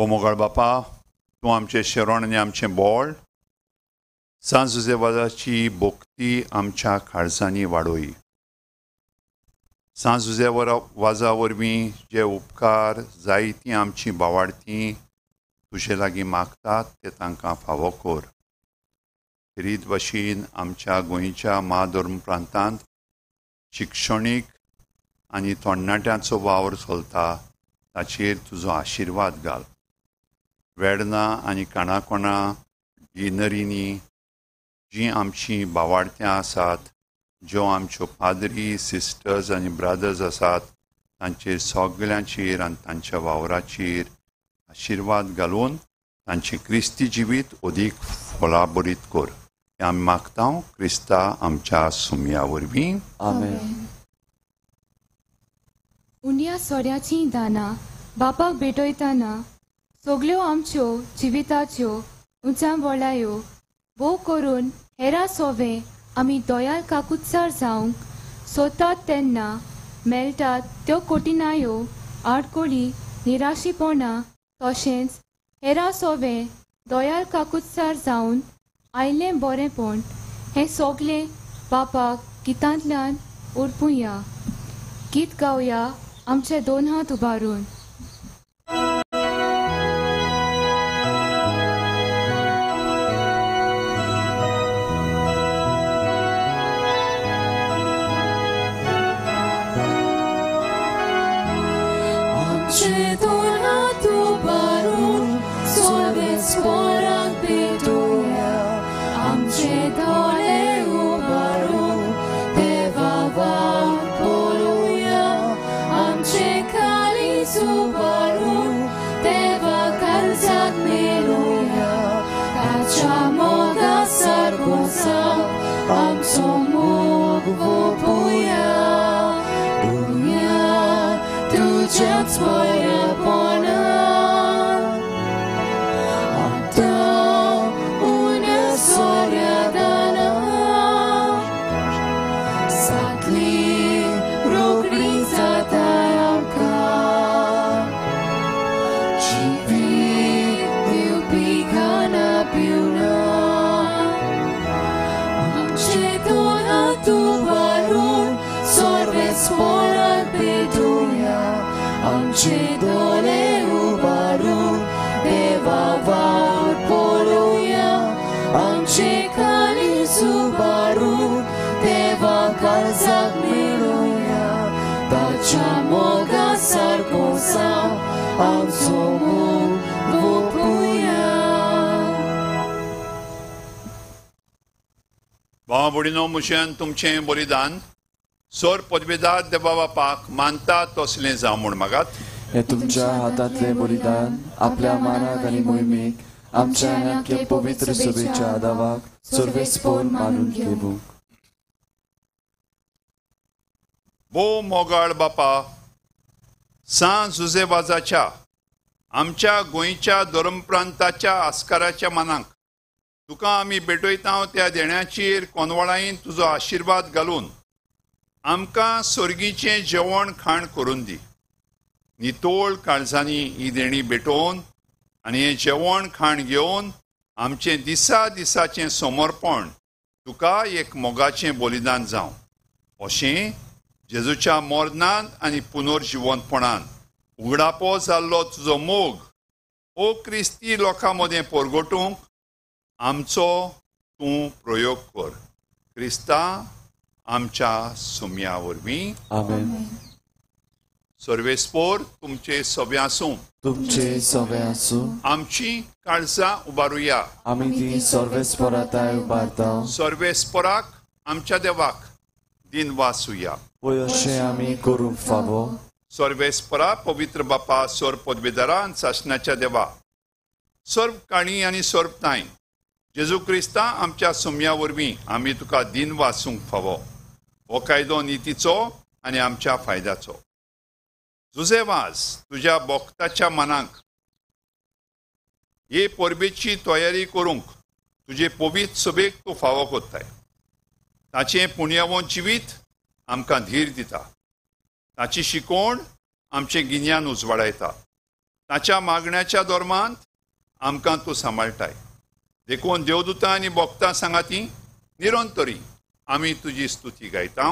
मोगाळ बापा, तूं आमचें शरण आनी आमचें बोळ, सांज जुजेवाजाची भोक्ती आमच्या काळजांनी वाडोय. सांज वाजा वरवीं जे उपकार जायतीं आमचीं भावार्थीं तुजे लागीं मागतात ते तांकां फावो कर. रीत भाशेन आमच्या गोंयच्या महाधर्म प्रांतांत शिक्षणीक आनी तरणाट्यांचो वावर चलता ताचेर तुजो आशिर्वाद घाल. वेडना आनी काणाकोणां गिनरींनी जीं आमचीं भावार्थ्यां आसात, ज्यो आमच्यो पाद्री सिस्टर्स आनी ब्रदर्स आसात, तांचेर सगळ्यांचेर आनी तांच्या वावराचेर आशिर्वाद घालून तांचें क्रिस्ती जिवीत अदीक फळाबरीत कर. हें आमी मागता क्रिस्ता आमच्या सुमया वरवीं. आमेन. उंड्या सोऱ्याचीं दानां बापाक भेटयतना सगल्यो आमच्यो जिविताच्यो उंचा बोळायो भोव करून हेरा सोवे आमी दोयाल काकुत्सार जावंक सोदतात तेन्ना मेळटात त्यो कोटिनायो आडकोळी निराशीपणां तशेंच हेरा सोवे दोयाल काकुत्सार जावन आयलें बरेंपण हें सोगलें बापाक गितांतल्यान उरपुया. गीत गावया आमचे दोन हात उबारून. आमचे दोन हात उबारून सोबेस पोराक भेटूया. आमचे दोळे उबारून देवा वाट पळोवया. आमचे काळीज उबारून देवा काळजाक मेळुया. ताच्या मोगा सारको जावं आमचो मोग ओपुया. तुझ्याच बऱ्यापणान आतां उण्या सोऱ्या दानां सातली रोखडी जाता आमकां. जिवीत दिवपी खाना पिवना. आमचे दोन हात उबारून सोर्वेस पोराक भेटूया. आमचे दोळे उबारून देवा वाट पळोवया. आमचे काळीज उबारून देवा काळजाक मेळुया. ताच्या मोगा सारको जावं आमचो मोग ओपुया. भावा भयणीनो, मुशेन तुमचें बलिदान सोर पदवेदार देवा बापाक मानता तसलें जावं म्हूण मागात. हे तुमच्या हातांतले बलिदान आपल्या मानाक आनी मोहिमेक आमच्या नाक्य पवित्र सभेच्या आदावाक सर्वेस्पोर मानून घेवूंक. भोव मोगाळ बापा, सांज जुजेवाजाच्या आमच्या गोंयच्या धर्मप्रांताच्या आस्काराच्या मानांक तुका आमी भेटयता त्या देण्याचेर कोनवळाईन तुजो आशिर्वाद घालून आमकां सर्गीचें जेवण खाण करून दी. नितोळ काळजांनी ही देणी भेटोवन आनी हें जेवण खाण घेवन आमचें दिसा दिसाचें समर्पण तुका एक मोगाचें बलिदान जावं. अशें जेजूच्या मरणांत आनी पुनर्जिवंतपणान उगडापो जाल्लो तुजो मोग ओ क्रिस्ती लोकां मदें परगटूंक आमचो तूं प्रयोग कर. क्रिस्ता आमच्या सुमया वरवीं. आमेन. सर्वेस्पोर तुमचे सवे आसूं. तुमचे सवे आसूं. आमची काळजां उबारुया. आमी ती सर्वेस्पराताय उबारता. सर्वेस्पराक आमच्या देवाक दिन वासुया. पळय अशें आमी करूंक फावो. सर्वेस्परा पवित्र बापा सोर पदवेदारा आनी शासनाच्या देवा सर्व काणी आनी सर्व ताय जेजू क्रिस्ता आमच्या सुमया वरवीं आमी तुका दिन वासूंक फावो. हो कायदो नितीचो आनी आमच्या फायद्याचो. तुजे वाज तुज्या भक्ताच्या मनाक हे परबेची तयारी करूंक तुजे पवित्र सभेक तूं फावो कोत्ताय. ताचें पुण्यवंत जिवीत आमकां धीर दिता. ताची शिकोवण आमचें गिन्यान उजवाडायता. ताच्या मागण्याच्या दरम्यान आमकां तूं सांबाळटाय. देखून देवदूतां आनी भक्तां सांगाती निरंतरी आमी तुजी स्तुती गायता.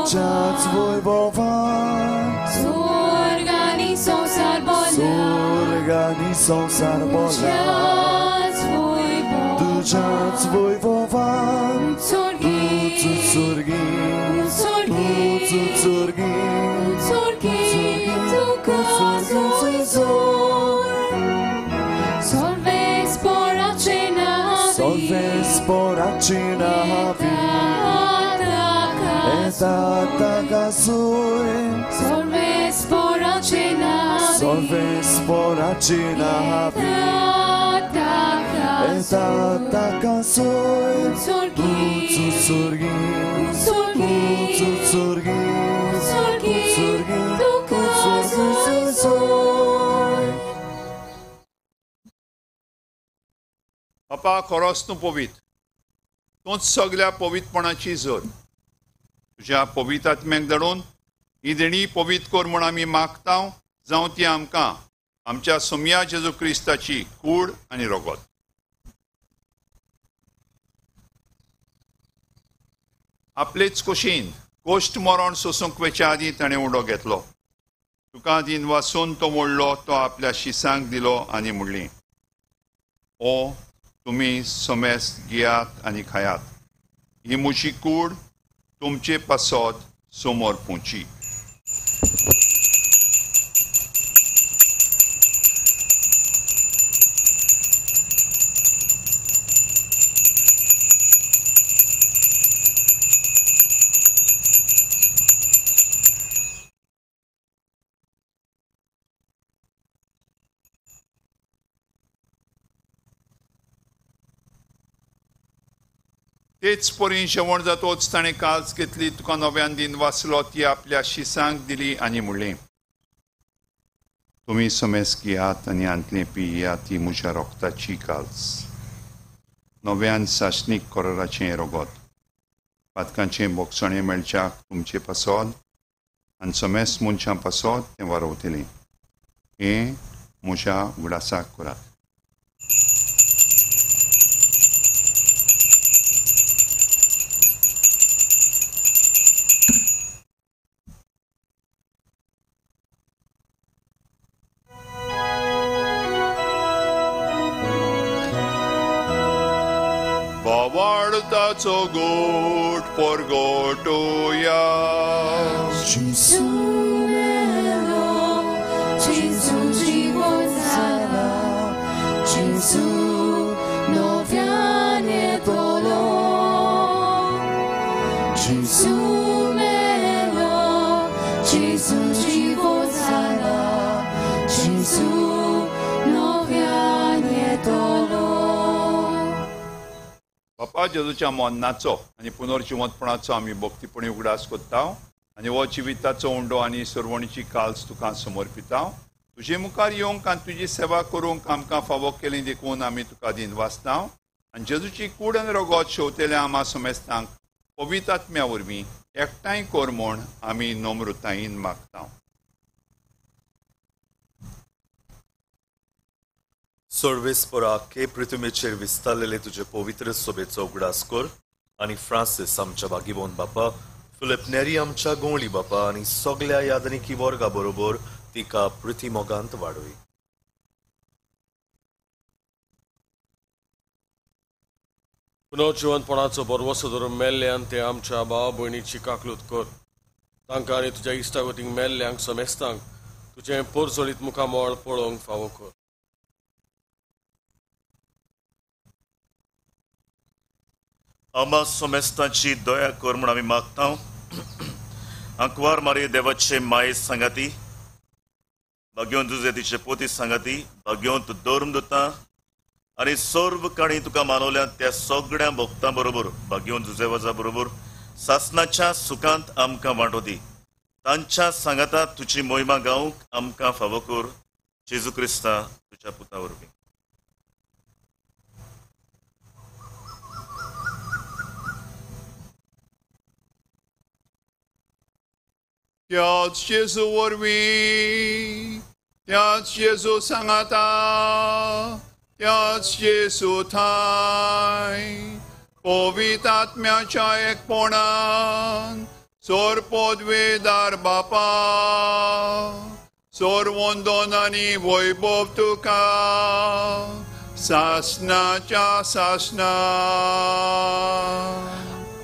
Duceați voi bovat, Sorgani sonsar bolat, duceați voi bovat, duțu solves poracina havi, etata sui, solves poracina havi, etata sui, duțu surgi, बापा खरोच तूं पवित्र, तूंच सगळ्या पवित्रपणाची जोड. तुज्या पवित्र आत्म्याक धाडून ही देणी पवित्र कर म्हूण आमी मागता, जावं ती आमकां आमच्या सोम्या जेजू क्रिस्ताची कूड आनी रगत. आपलेच कुशीन कोश्ट मरण सोसूंक वेच्या आदीं ताणें उडो घेतलो. तुका दिन वासून तो मोडलो, तो आपल्या शिसांक दिलो आनी म्हणली, ओ तुम्ही सोमेस घेयात आनी खायात. ही म्हजी कूड तुमचे पासत समोर पोंची. तेच परी जेवण जातोच ताणें काल्स घेतली, तुका नव्यान दिन वाचलो, ती आपल्या शिसांक दिली आनी म्हणलें, तुमी सोमेस घेयात आनी आंतलें पियात, ती म्हज्या रोगताची काल्स, नव्यान सासणीक कराराचें रगत. पातकांचें बोगसणें मेळच्याक तुमचे पासत आनी सोमेस मनशां पासत तें वारोवतलें. हें म्हज्या उगडासाक करात. वाडताचो गोट परगटोया. Gesù melo, Gesù żywot zala, Gesù nowianie dolo. Gesù melo, Gesù żywot zala, Gesù nowianie dolo. बापा जेजूच्या मरणाचो आनी पुनर्जिवंतपणाचो आमी भक्तीपणी उगडास करता आनी हो जिविताचो उंडो आनी सरवणीची काल्स तुका समर्पिता. तुजे मुखार येवंक आनी तुजी सेवा करूंक आमकां फावो केली देखून आमी तुका दिन वाचता आनी जेजूची कूड आनी रगत शेवतेल्या आमा समेस्तांक पवित्र आत्म्या वरवीं एकठांय कर म्हूण आमी नम्रतायेन मागता. सर्वेस्पराक हे पृथ्वीचेर विस्तारलेले तुजे पवित्र सोबेचो उगडास कर आनी फ्रांसीस आमच्या बागीबोन बापा, फिलिप नेरी आमच्या गोंवळी बापा आनी सगळ्या यादनिकी वर्गा बरोबर तिका पृथ्वी मोगांत वाडय. पुनर्जिवंतपणाचो बरवसो धरून मेल्ल्यान ते आमच्या भावा भयणीची काकलूत कर. तांकां आनी तुज्या इश्टागतीक मेल्ल्यांक समेस्तांक तुजें पोरजोळीत मुखामोळ पळोवंक फावो कर. आमा समेस्तांची दया कर म्हूण आमी मागता. आंकवार मारी देवाचे माये सांगाती भाग्योन तुझे तिचे पोती सांगाती भाग्योन तू दौरून दोता आणि सर्व काणी तुका मानवल्या त्या सगळ्या भक्तां बरोबर भाग्योन तुझे वजा बरोबर सासनाच्या सुखांत आमकां वांटोती तांच्या सांगाता तुझी मोहिमा गावंक आमकां फावो कर जेजू क्रिस्ता तुझ्या पुता वरवीं. त्याच जेजू वरवीं त्याच जेजू सांगाता त्याच जेजू थाय पवित्र आत्म्याच्या एकपणान सोर पदवेदार बापा सोर वंदन आनी वैभव तुका सासनाच्या सासना.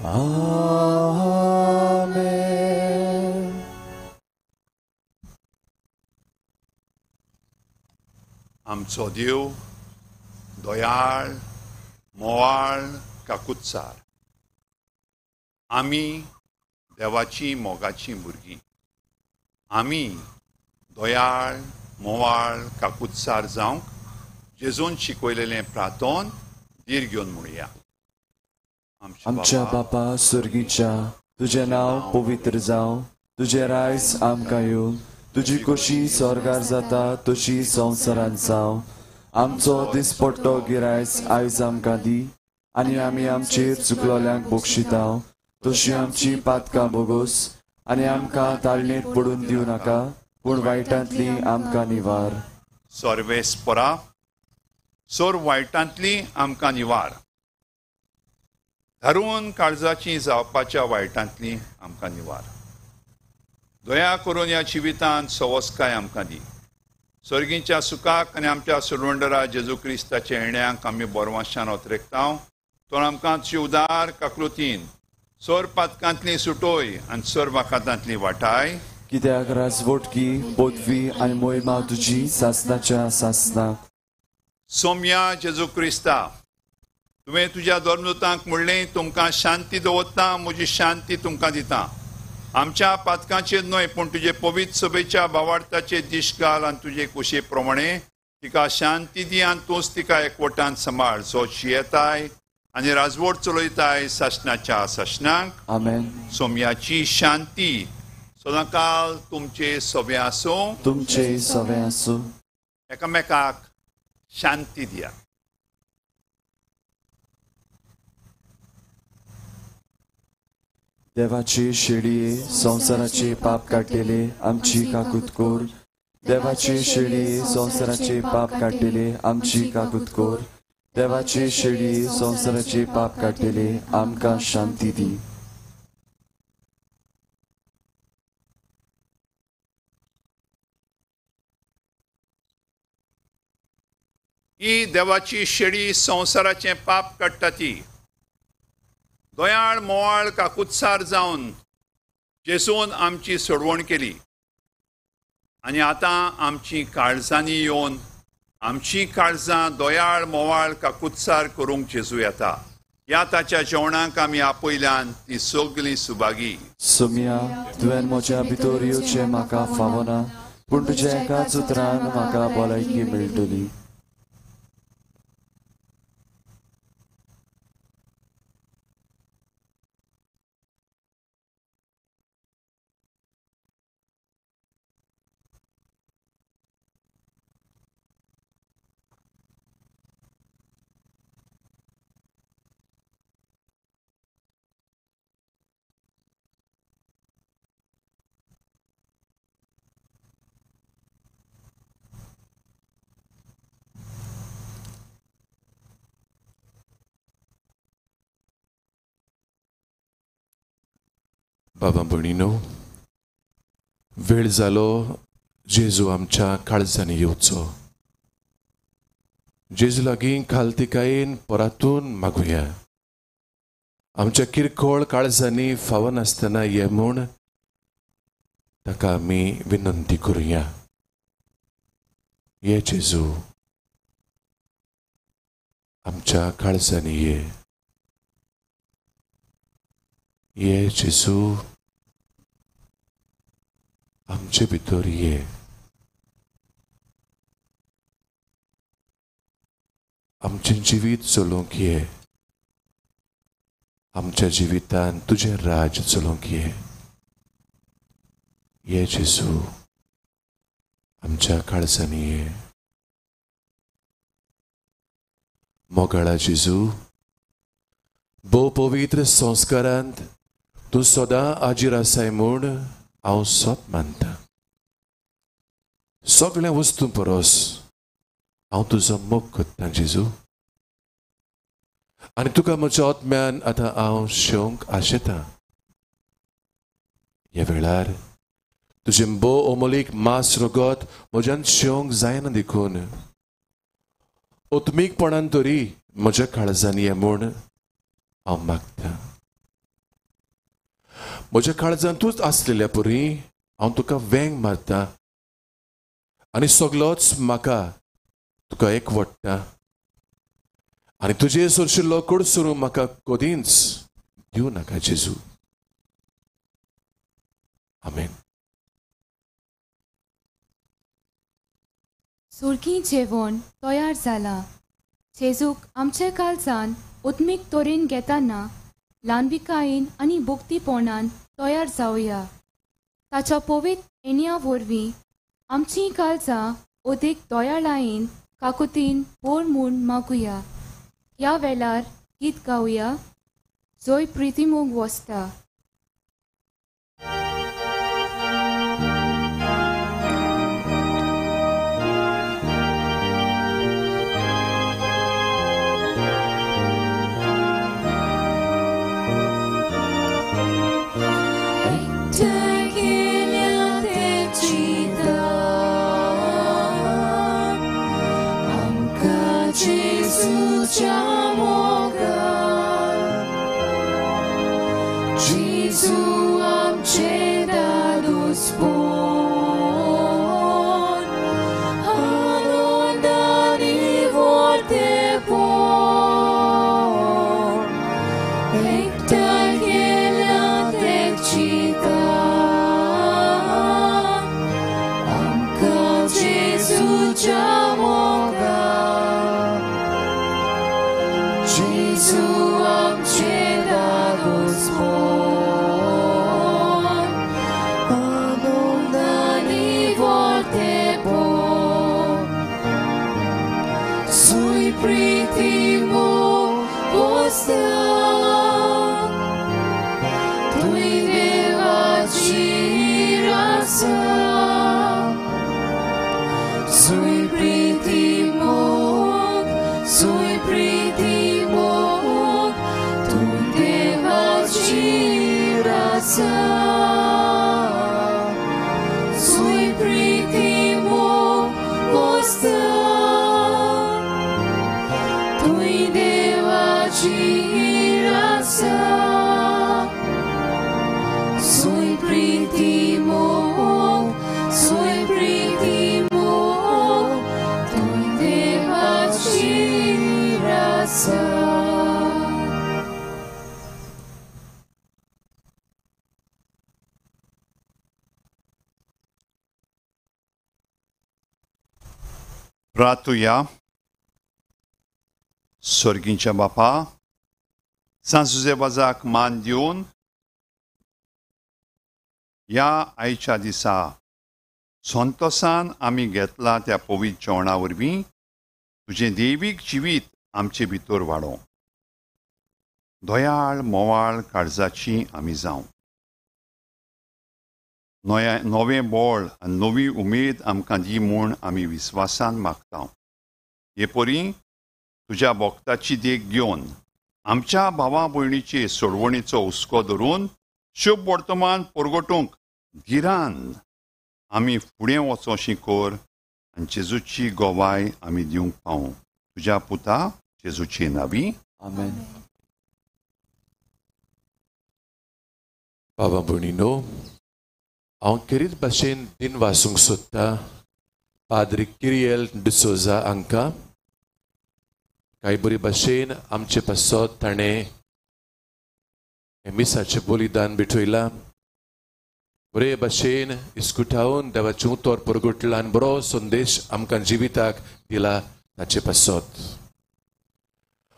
आमेन. आमचो देव दयाळ मोवाळ काकुत्सार आमी देवाची मोगाची भुरगीं आमी दयाळ मोवाळ काकुत्सार जावंक जेजून शिकयलेलें प्रार्थोन धीर घेवन म्हणुया. आमच्या बापा सुर्गीच्या तुझें नांव पवित्र जावं तुझें रायज आमकां येवं तुजी खोशी स्वर्गार जाता तशी संवसारांत जावं. आमचो दिसपट्टो गिरायस आयज आमकां दी आनी आमी आमचेर चुकलोल्यांक बक्षितांव तशी आमची पातकां बोगोस आनी आमकां ताळणेंत पडून दिवं नाका पूण वायटांतली आमकां निवार. सर्वेस्परा सोर वायटांतली आमकां निवार धरून काळजाची जावपाच्या वायटांतली आमकां निवार. दया करून ह्या जिवितांत सवस्काय आमकां दी. सर्गीच्या सुखाक आनी आमच्या सुरवंडरा जेजू क्रिस्ताच्या येण्याक आमी बोरवाशान ओतरेकतांव तो आमकां तुजी उदार काकलुतीन सोर पातकांतली सुटोय आनी सोर वाखातांतली वाटाय. कित्याक राजवटकी पदवी आनी मोहिमा तुजी सासनाच्या सासनाक. सोम्या जेजू क्रिस्ता तुवें तुज्या धर्मदूतांक म्हणलें तुमकां शांती दवरता म्हजी शांती तुमकां दिता. आमच्या पातकांचेर न्हय पूण तुजे पवित्र सभेच्या भावार्थाचे दिश घाल आनी तुजे कुशे प्रमाणे तिका शांती दी आनी तूंच तिका एकवटान सांबाळ जो जियेताय आनी राजवट चलयताय सासनाच्या सासनाक. आमेन. सोम्याची शांती सदांकाल तुमचे सभे आसूं तुमचे सवे आसूं. एकामेकाक शांती दिया. देवाचे शेळये संवसाराचे पाप काडलेले आमची काकूत कोर. देवाचे शेळये संवसाराचे पाप काडलेले आमची काकूत कोर. देवाचे शेळये संवसाराचे पाप काडलेले आमकां शांती दी. ही देवाची शेळी संवसाराचे पाप काडटा ती दयाळ मोवाळ काकुत्सार जावन जेजून आमची सोडवण केली आनी आतां आमची काळजांनी येवन आमची काळजां दयाळ मोवाळ काकुत्सार करूंक जेजू येता. ह्या ताच्या जेवणाक आमी आपयल्यान ती सगळीं सुभागी. सोम्या तुवें म्हज्या भितर येवचें म्हाका फावना पूण तुज्या एकाच उतरान म्हाका भलायकी मेळटली. बाबा भयणीनो वेळ जालो जेजू आमच्या काळजांनी येवचो. जेजू लागीं खालतिकायेन परातून मागुया. आमच्या किरकोळ काळजांनी फावो नासतना ये म्हूण ताका आमी विनंती करुया. ये जेजू आमच्या काळजांनी ये. ये जेजू आमचे भितर ये. आमचें जिवीत चलोवंक ये. आमच्या जिवितान तुझें राज चलोवंक ये. ये जेजू आमच्या काळजांनी ये. मोगाळा जेजू, भोव पवित्र संस्कारांत तूं सदां हाजीर आसाय म्हूण हांव सोप मानता. सगळ्या वस्तू परस हांव तुजो मोग करतां जेजू. आनी तुका म्हज्या आत्म्यान आतां हांव शेवंक आशेतां. ह्या वेळार तुजें भोव अमोलीक मास रगत म्हज्यान शेवंक जायना देखून ओत्मीकपणान तरी म्हज्या काळजांनी ये म्हूण हांव मागतां. म्हज्या काळजांतूच आसलेल्या परी हांव तुका वेंग मारतां आनी सगळोच म्हाका तुका एकवटता. आनी तुजे सरशिल्लो कडसरू म्हाका कधीच दिवं नाका जेजू. आमेन. सुरकी जेवण तयार जाला. जेजूक आमच्या काळजान उत्मीक तोरेन घेताना ल्हानविकायेन आनी भोक्तीपणान तयार जावया. ताच्या पवित्र येण्या वरवीं आमचीं काळजां ओदेक दोयाळायेन काकुतीन पोर म्हूण मागुया. ह्या वेळार गीत गावया. जोय प्रिती मोग वसता. Gesù amce dadus bon, anondani volte bon, ectal geliat excita, amca Gesù jamoga, Gesù amce dadus bon. Prítimo posta, tui deva girasa, sui prítimo, tui deva girasa, sui prítimo posta. Girasa, sui prítimo, tu deva girasa. प्रार्थुया. स्वर्गींच्या बापा, सांजुजेबाजाक मान दिवन ह्या आयच्या दिसा संतोषान आमी घेतला त्या पवित्र जेवणा वरवीं तुजें दैवीक जिवीत आमचे भितर वाडो. दोयाळ मोवाळ काळजाची आमी जावं. नवें बळ आनी नवी उमेद आमकां दी म्हूण आमी विस्वासान मागता. हे परी तुज्या भक्ताची देख घेवन आमच्या भावा भयणीचे सोडवणीचो हुस्को धरून शुभ वर्तमान परगटूंक धिरान आमी फुडें वचोशी कोर आनी जेजूची गोवाय आमी दिवंक पावूं. तुज्या पुता जेजूची नांवी. आमेन. भावा भयणीनो, हांव खेरीत भाशेन दिन वाचूंक सोदतां पाद्री किरियल डिसोजा हांकां. कांय बरी भाशेन आमचे पासत ताणें हें मिसाचें बलिदान भिटयलां. बरे भाशेन इस्कुटावन देवाचें उतर परगटलां आनी बरो संदेश आमकां जिविताक दिला ताचे पासत.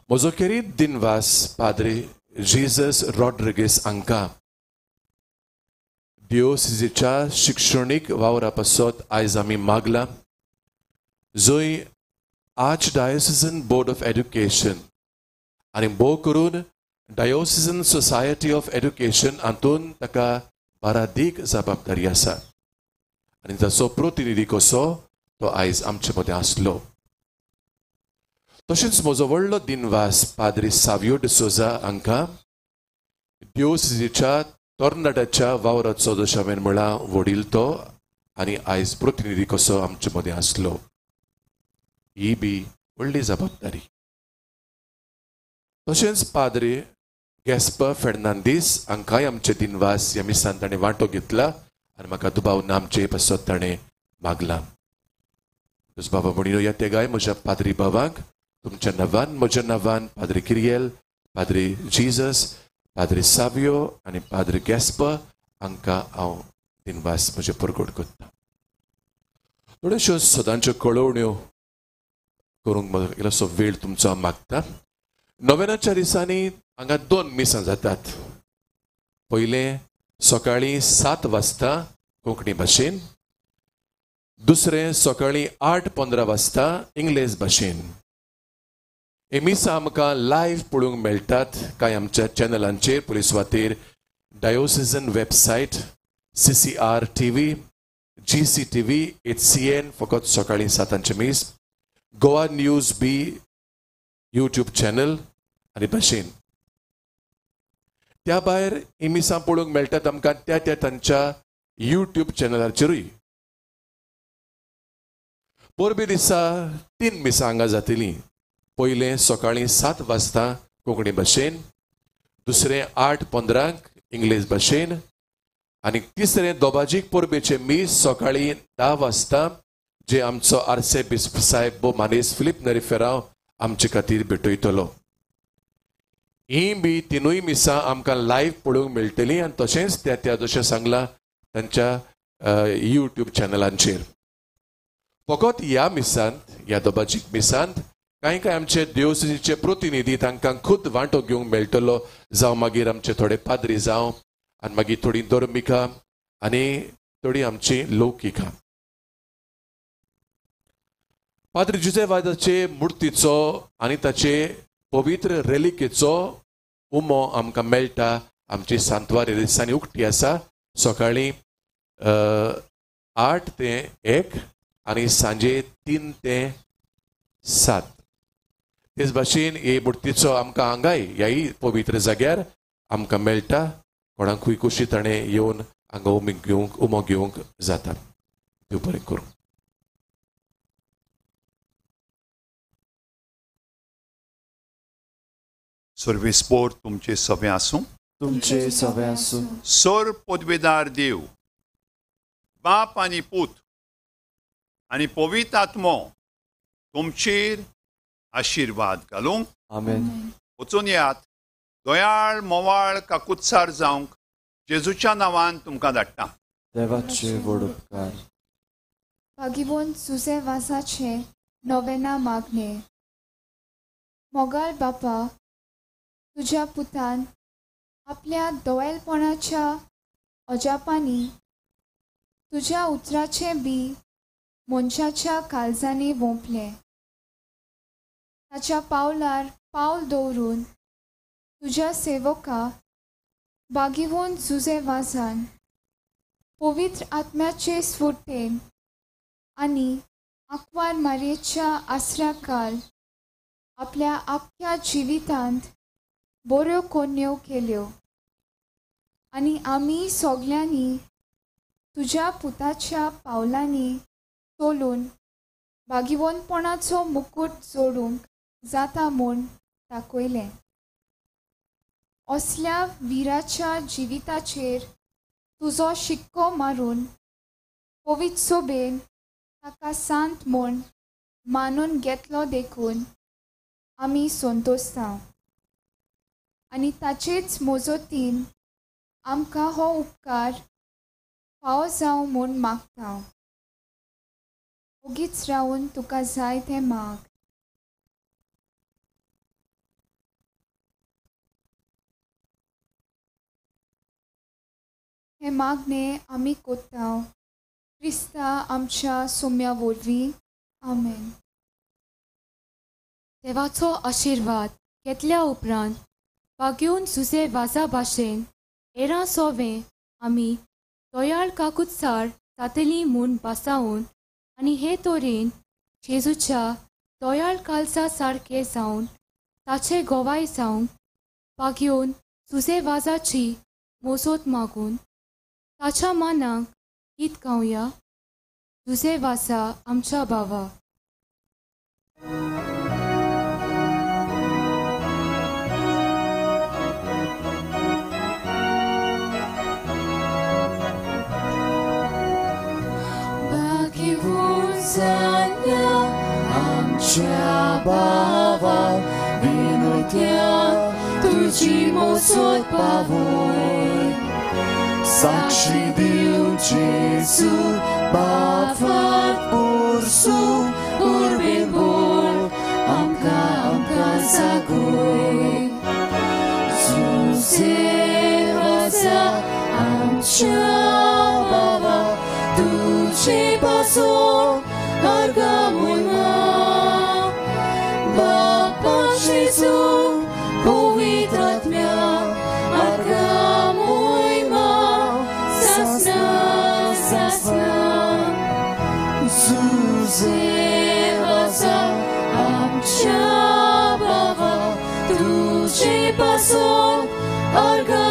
म्हजो querido दिनवास Padre Jesus Rodrigues हांकां दिओसिसीच्या शिक्षणीक वावरा पासत आयज आमी मागला जंय आर्चडायोसिजन बोर्ड ऑफ एड्युकेशन आनी भोव करून डायोसिजन सोसायटी ऑफ एड्युकेशन हातून ताका बारादीक जबाबदारी आसा आनी ताचो प्रतिनिधी कसो तो आयज आमचे मदें आसलो. तशेंच म्हजो व्हडलो दिनवास पाद्री सावियो डिसोजा हांकां दिओसिसीच्या टोर्नाडाच्या वावराचो जशें हांवें म्हळां वडील तो आनी आयज प्रतिनिधी कसो आमचे मदें आसलो. ही बी व्हडली जबाबदारी. तशेंच पाद्री गॅस्पर फेर्नांदीस हांकांय आमचे दिनवास ह्या मिसान ताणें वांटो घेतला आनी म्हाका दुबाव नामचे पासत ताणें मागला. बाबा म्हणिनो या तेगाय म्हज्या पाद्री भावांक तुमच्या नवान म्हज्या नवान पाद्री किरियल पाद्री जिजस पाद्री सावियो आनी पाद्री गॅस्पर हांकां हांव दिनवास म्हजे परगट करता. थोड्योश्यो सदांच्यो कळवण्यो करूंक इल्लोसो वेळ तुमचो हांव मागता. नोवेनाच्या दिसांनी हांगा 2 मिसां जातात. पयलें सकाळीं 7 वाजता कोंकणी भाशेन, दुसरें सकाळीं 8:15 वाजता इंग्लीश भाशेन. हे मिसां आमकां लायव्ह पळोवंक मेळटात कांय आमच्या चॅनलांचेर पुलीस वातेर diocesan website CCR TV, GCTV, HCN फकत सकाळीं 7 मीस, गोवा न्यूज बी यूट्यूब चॅनल आनी भाशेन. त्या भायर ही मिसां पळोवंक मेळटात आमकां त्या तांच्या यूट्यूब चॅनलाचेरूय. परबी दिसा 3 मिसां हांगा जातलीं. पयलें सकाळीं 7 वाजता कोंकणी भाशेन, दुसरें 8:15 इंग्लीश भाशेन आनी तिसरें दोबाजीक परबेचें मीस सकाळीं 10 वाजता जे आमचो आर्चबिशप साहेब मानेस फिलीप नरीफेराव आमचे खातीर भेटयतलो. ही बी तिनूय मिसां आमकां लायव्ह पळोवंक मेळटलीं आनी तशेंच त्या जशें सांगलां तांच्या यूट्यूब चॅनलांचेर. फकत ह्या मिसांत ह्या दोबाजीक मिसांत कांय आमचे दिओसिसीचे प्रतिनिधी तांकां खुद वांटो घेवंक मेळटलो जावं मागीर आमचे थोडे पाद्री जावं आनी मागीर थोडी धर्मिका आनी थोडी आमची लौकिका. पाद्री जुजेवादाचे मुर्तीचो आनी ताचे पवित्र रेलिकेचो उमो आमकां मेळटा आमची सांतवारी दिसांनी उक्ती आसा सकाळीं 8 ते 1 आनी सांजे 3 ते 7. तेच भाशेन हे मुर्तीचो आमकां हांगाय ह्याय पवित्र जाग्यार आमकां मेळटा. कोणाकूय कुशी ताणें येवन हांगा उमो घेवंक जाता. देव बरें करूं. सर्वेस्पोर तुमचे सभे आसूं. तुमचे सवे आसूं. सोर पदवेदार देव बाप आनी पूत आनी पवित्र आत्मो तुमचेर आशिर्वाद घालूंक. आमेन. वचून येयात. दोयाळ मोवाळ काकुत्सार जावंक जेजूच्या नांवान तुमकां धाडटा. देवाचे व्हड उपकार. भागिवंत सुसेवासाचे नोवेना मागणे. मोगाळ बापा, तुज्या पुतान आपल्या दोवेलपणाच्या अजापांनी तुज्या उतराचे बी मनशाच्या काळजांनी वोंपले. ताच्या पावलार पावल दवरून तुज्या सेवका भागिवंत सुसेवासान पवित्र आत्म्याचे स्फुर्तेन आनी आंकवार मारयेच्या आसऱ्याकाल आपल्या आख्या जिवितांत बऱ्यो कोन्यो केल्यो आनी आमी सगल्यांनी तुज्या पुताच्या पावलांनी चलून भागिवंतपणाचो मुकूट जोडूंक जाता म्हूण दाखयलें. असल्या विराच्या जिविताचेर तुजो शिक्को मारून पवित्र सोबेन ताका सांत म्हूण मानून घेतलो देखून आमी संतोसता आनी ताचेच मोजोतीन आमकां हो उपकार फावो जावं म्हूण मागता. ओगीच रावन तुका जाय तें माग. हे मागणे आमी कोत्ताव क्रिस्ता आमच्या सोम्या वरवीं आमेन. देवाचो आशिर्वाद घेतल्या उपरांत बागेवन सुसे वाजा भाशेन एरा सोवें आमी दोयाळ काकुत्सार जातली म्हूण बासावून आनी हे तोरेन जेजूच्या दोयाळ कालसा सारके जावन ताचे गोवाय जावंक बागेवन सुसे वाजाची मोजोत मागून ताच्या मानाक गीत गावया. सुसे वाजा आमच्या बावा. आमच्या बावा विनोत्या तुझी मोसोत पावोय साक्षी दिव जेसू बाफात उर्सू उर्बेन बोल आमका जागोय सुसे वाजा आमच्या बावा तुझे पासोन अर्गामुयमा Bapa Jésus, pavitratmya, argamuima, sasna, sasna. Zuzevaza, amcha bava, tuje pason, argamuima.